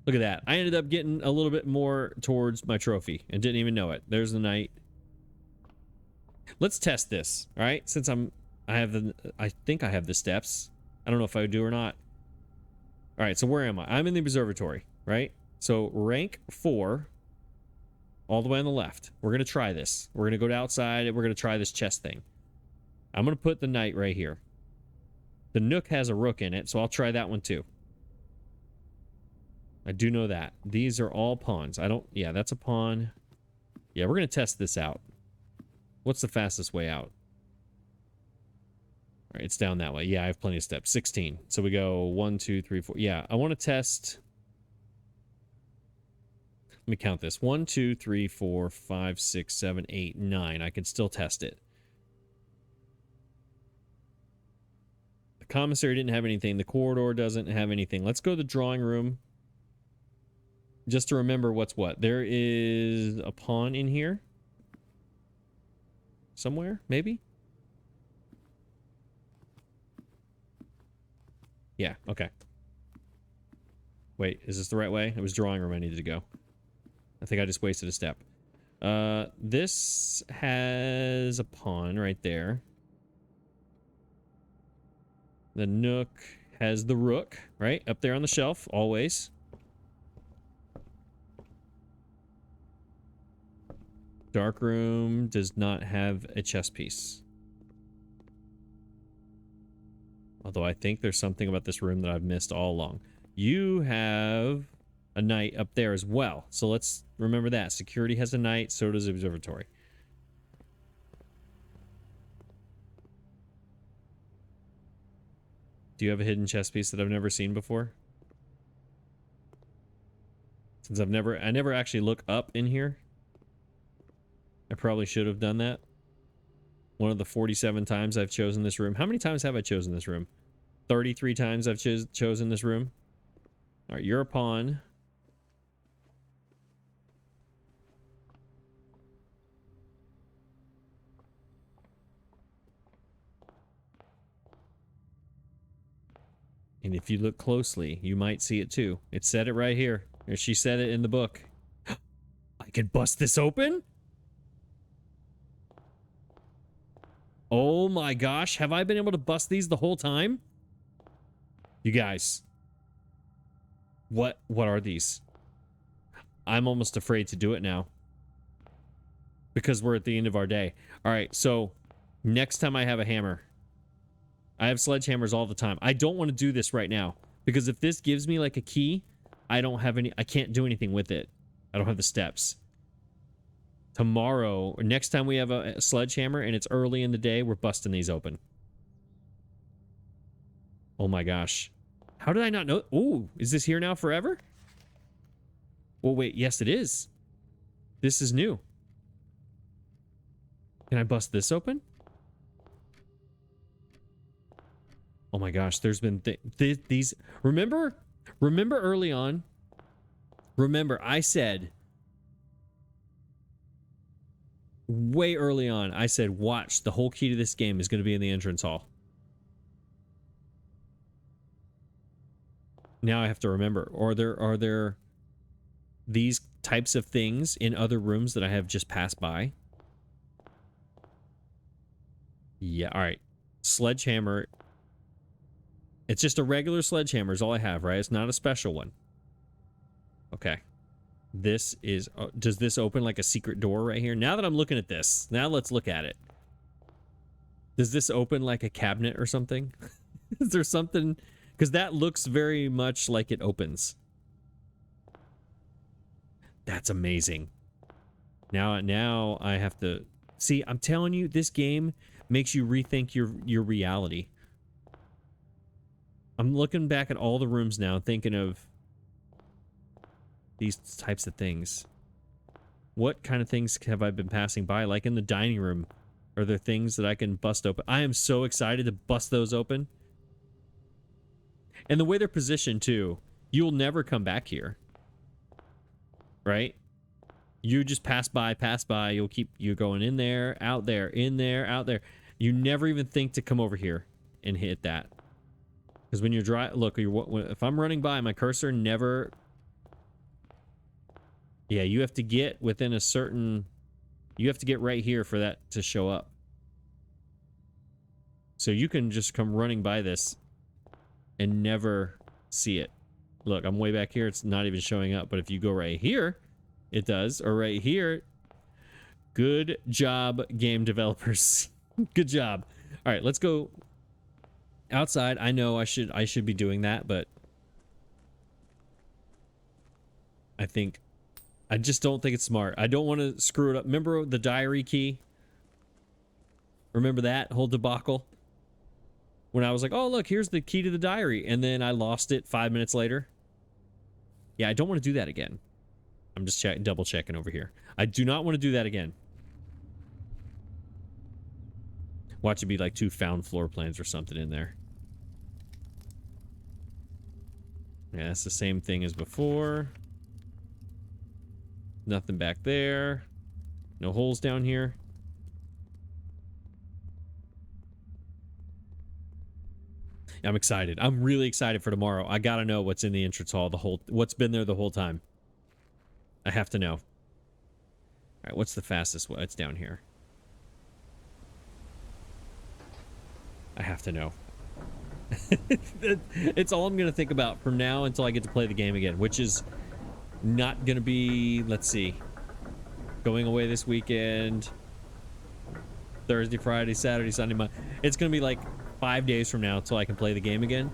Look at that. I ended up getting a little bit more towards my trophy and didn't even know it. There's the knight. Let's test this. All right. Since I think I have the steps. I don't know if I do or not. All right. So where am I? I'm in the observatory, right? So rank 4, all the way on the left. We're going to try this. We're going to go outside and we're going to try this chest thing. I'm going to put the knight right here. The nook has a rook in it, so I'll try that one too. I do know that. These are all pawns. Yeah, that's a pawn. Yeah, we're going to test this out. What's the fastest way out? All right, it's down that way. Yeah, I have plenty of steps. 16. So we go 1, 2, 3, 4. Yeah, I want to test. Let me count this. 1, 2, 3, 4, 5, 6, 7, 8, 9. I can still test it. The commissary didn't have anything. The corridor doesn't have anything. Let's go to the drawing room. Just to remember what's what. There is a pawn in here. Somewhere, maybe? Yeah, okay. Wait, is this the right way? It was drawing room I needed to go. I think I just wasted a step. This has a pawn right there. The nook has the rook, right? Up there on the shelf, always. Dark room does not have a chess piece. Although I think there's something about this room that I've missed all along. You have a knight up there as well. So let's remember that. Security has a knight, so does observatory. Do you have a hidden chess piece that I've never seen before? Since I never actually look up in here. I probably should have done that. One of the 47 times I've chosen this room. How many times have I chosen this room? 33 times I've chosen this room. All right, you're a pawn. And if you look closely, you might see it too. It said it right here. Or she said it in the book. I could bust this open? Oh my gosh, have I been able to bust these the whole time? You guys. What are these? I'm almost afraid to do it now. Because we're at the end of our day. All right, so next time I have a hammer. I have sledgehammers all the time. I don't want to do this right now. Because if this gives me like a key, I can't do anything with it. I don't have the steps. Tomorrow, or next time we have a sledgehammer and it's early in the day, we're busting these open. Oh my gosh. How did I not know? Oh, is this here now forever? Well, wait. Yes, it is. This is new. Can I bust this open? Oh my gosh, there's been these. Remember early on? Remember, I said way early on, I said, watch, the whole key to this game is going to be in the entrance hall. Now I have to remember. Are there these types of things in other rooms that I have just passed by? Yeah, all right. Sledgehammer. It's just a regular sledgehammer is all I have, right? It's not a special one. Okay. This is... does this open like a secret door right here? Now that I'm looking at this, now let's look at it. Does this open like a cabinet or something? Is there something... Because that looks very much like it opens. That's amazing. Now I have to... See, I'm telling you, this game makes you rethink your reality. I'm looking back at all the rooms now, thinking of these types of things. What kind of things have I been passing by? Like in the dining room, are there things that I can bust open? I am so excited to bust those open. And the way they're positioned, too, you'll never come back here. Right? You just pass by, you're going in there, out there, in there, out there. You never even think to come over here and hit that. Because when you're look, if I'm running by, my cursor never... Yeah, you have to get within a certain... You have to get right here for that to show up. So you can just come running by this and never see it. Look, I'm way back here. It's not even showing up. But if you go right here, it does. Or right here. Good job, game developers. Good job. All right, let's go... Outside. I know I should be doing that, but I just don't think it's smart. I don't want to screw it up. Remember the diary key? Remember that whole debacle? When I was like, oh, look, here's the key to the diary. And then I lost it 5 minutes later. Yeah, I don't want to do that again. I'm just double checking over here. I do not want to do that again. Watch it be like 2 found floor plans or something in there. Yeah, it's the same thing as before. Nothing back there. No holes down here. I'm excited. I'm really excited for tomorrow. I gotta know what's in the entrance hall, what's been there the whole time. I have to know. All right, what's the fastest way? It's down here. I have to know. It's all I'm going to think about from now until I get to play the game again, which is not going to be, let's see, going away this weekend, Thursday, Friday, Saturday, Sunday, Monday. It's going to be like 5 days from now until I can play the game again.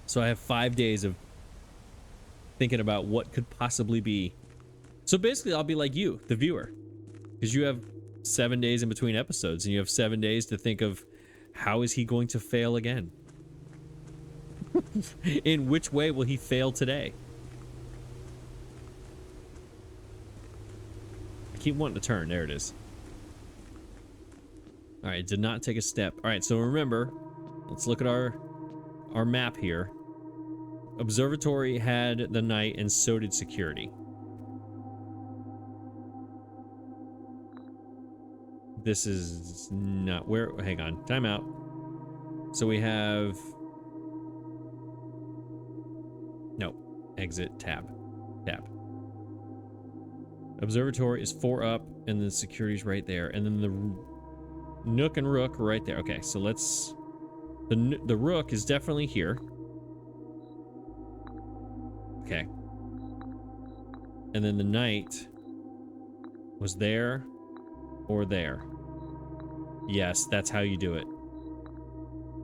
So I have 5 days of thinking about what could possibly be. So basically, I'll be like you, the viewer, because you have 7 days in between episodes, and you have 7 days to think of how is he going to fail again? In which way will he fail today? I keep wanting to turn. There it is. All right, did not take a step. All right, so remember, let's look at our map here. Observatory had the night, and so did security. This is not where... Hang on. Time out. So we have... No. Exit. Tab. Tab. Observatory is 4 up, and then security's right there. And then the Nook and Rook right there. Okay, so let's... The Rook is definitely here. Okay. And then the Knight was there or there. Yes, that's how you do it.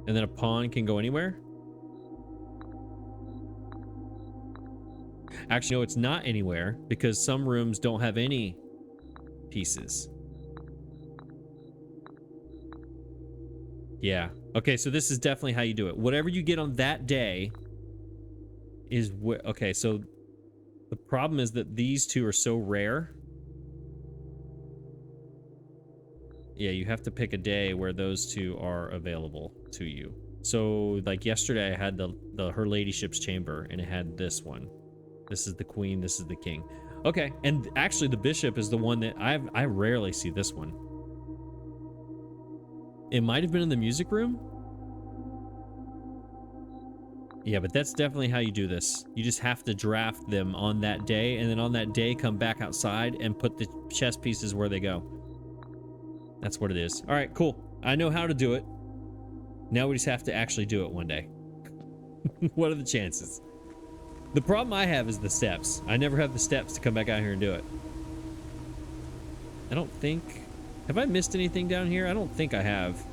And then a pawn can go anywhere? Actually, no, it's not anywhere because some rooms don't have any pieces. Yeah. Okay, so this is definitely how you do it. Whatever you get on that day is what... Okay, so the problem is that these two are so rare. Yeah, you have to pick a day where those two are available to you. So, like yesterday, I had the Her Ladyship's Chamber, and it had this one. This is the Queen, this is the King. Okay, and actually the Bishop is the one that I rarely see this one. It might have been in the music room. Yeah, but that's definitely how you do this. You just have to draft them on that day, and then on that day, come back outside and put the chess pieces where they go. That's what it is. All right, cool. I know how to do it. Now we just have to actually do it one day. What are the chances? The problem I have is the steps. I never have the steps to come back out here and do it. I don't think... Have I missed anything down here? I don't think I have.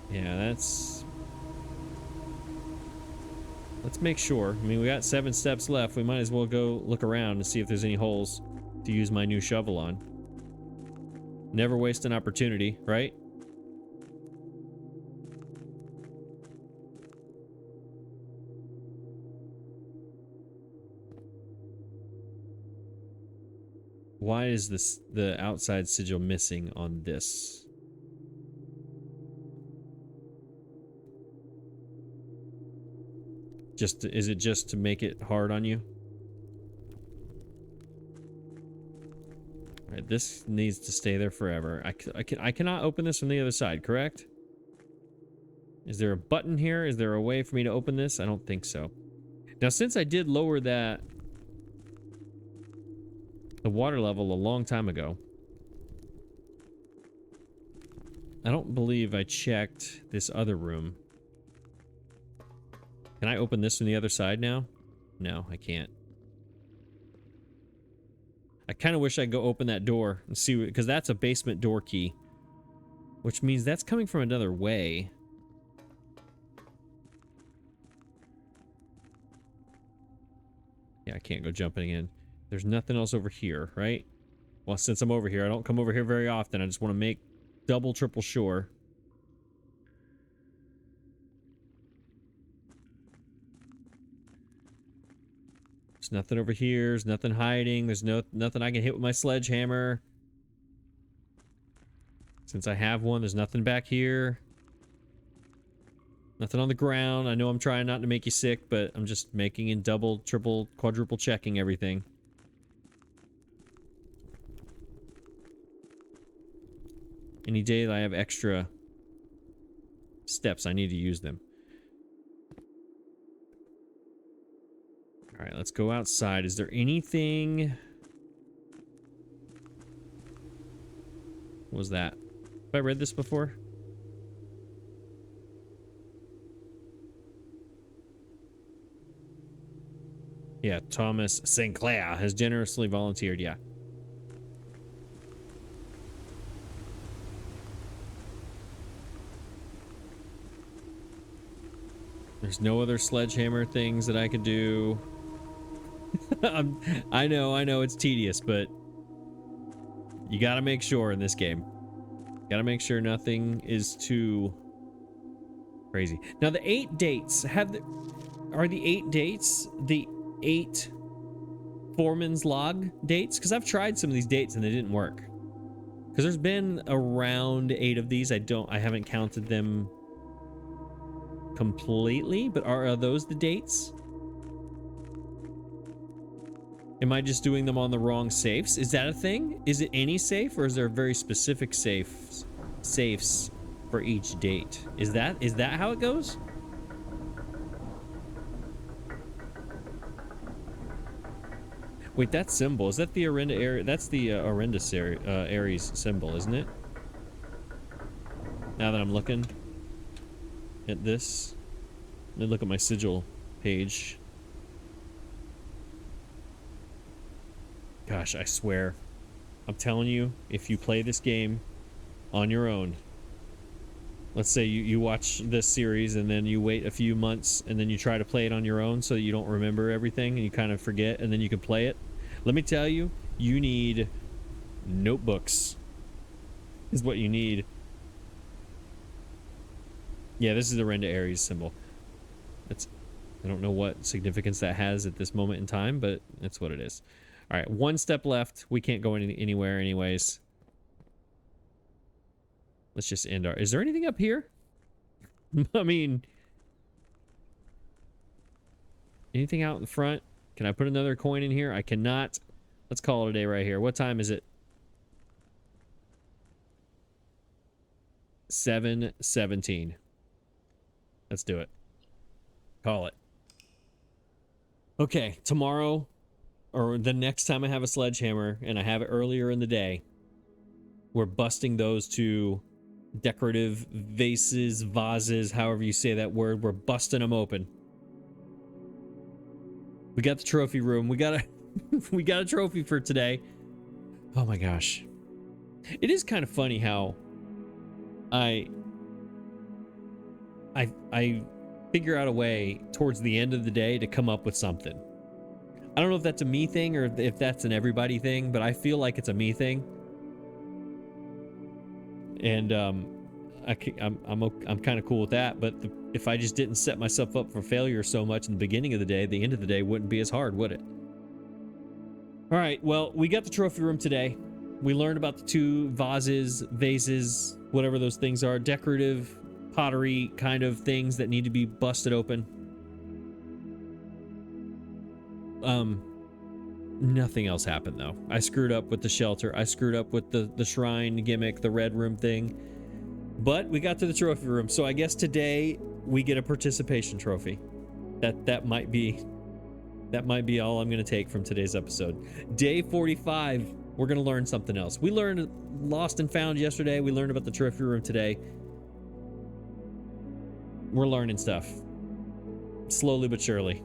Yeah, that's... Let's make sure. I mean, we got 7 steps left. We might as well go look around and see if there's any holes to use my new shovel on. Never waste an opportunity, right? Why is this the outside sigil missing on this? Is it just to make it hard on you? All right, this needs to stay there forever. I cannot open this from the other side, correct? Is there a button here? Is there a way for me to open this? I don't think so. Now, since I did lower the water level a long time ago, I don't believe I checked this other room. Can I open this from the other side now? No, I can't. I kind of wish I'd go open that door and see, because that's a basement door key, which means that's coming from another way. Yeah, I can't go jumping in. There's nothing else over here, right? Well, since I'm over here, I don't come over here very often. I just want to make double, triple sure. There's nothing over here. There's nothing hiding. There's nothing I can hit with my sledgehammer. Since I have one, there's nothing back here. Nothing on the ground. I know I'm trying not to make you sick, but I'm just making in double, triple, quadruple checking everything. Any day that I have extra steps, I need to use them. All right, let's go outside. Is there anything... What was that? Have I read this before? Yeah, Thomas Sinclair has generously volunteered, yeah. There's no other sledgehammer things that I could do. I know it's tedious, but you gotta make sure in this game. Gotta make sure nothing is too crazy. Now the 8 dates are the 8 dates the 8 foreman's log dates? Because I've tried some of these dates and they didn't work. Because there's been around 8 of these. I haven't counted them completely, but are those the dates? Am I just doing them on the wrong safes? Is that a thing? Is it any safe, or is there very specific safes for each date? Is that how it goes? Wait, that symbol, is that the Ares? That's the Ares symbol, isn't it? Now that I'm looking at this, let me look at my sigil page. Gosh, I swear, I'm telling you, if you play this game on your own, let's say you watch this series and then you wait a few months and then you try to play it on your own so that you don't remember everything and you kind of forget, and then you can play it. Let me tell you, you need notebooks. is what you need. Yeah, this is the Renda Aries symbol. That's, I don't know what significance that has at this moment in time, but that's what it is. All right, one step left. We can't go anywhere anyways. Let's just end our... Is there anything up here? I mean... Anything out in front? Can I put another coin in here? I cannot. Let's call it a day right here. What time is it? 7:17. Let's do it. Call it. Okay, tomorrow, or the next time I have a sledgehammer, and I have it earlier in the day, we're busting those two decorative vases, however you say that word. We're busting them open. We got the trophy room. We got a trophy for today. Oh my gosh. It is kind of funny how I figure out a way towards the end of the day to come up with something. I don't know if that's a me thing or if that's an everybody thing, but I feel like it's a me thing. And I'm kind of cool with that, but if I just didn't set myself up for failure so much in the beginning of the day, the end of the day wouldn't be as hard, would it? All right, well, we got the trophy room today. We learned about the two vases, whatever those things are, decorative pottery kind of things that need to be busted open. Nothing else happened though. I screwed up with the shelter. I screwed up with the shrine gimmick, the red room thing. But we got to the trophy room, so I guess today we get a participation trophy. That might be all I'm going to take from today's episode. Day 45, we're going to learn something else. We learned Lost and Found yesterday. We learned about the trophy room today. We're learning stuff. Slowly but surely.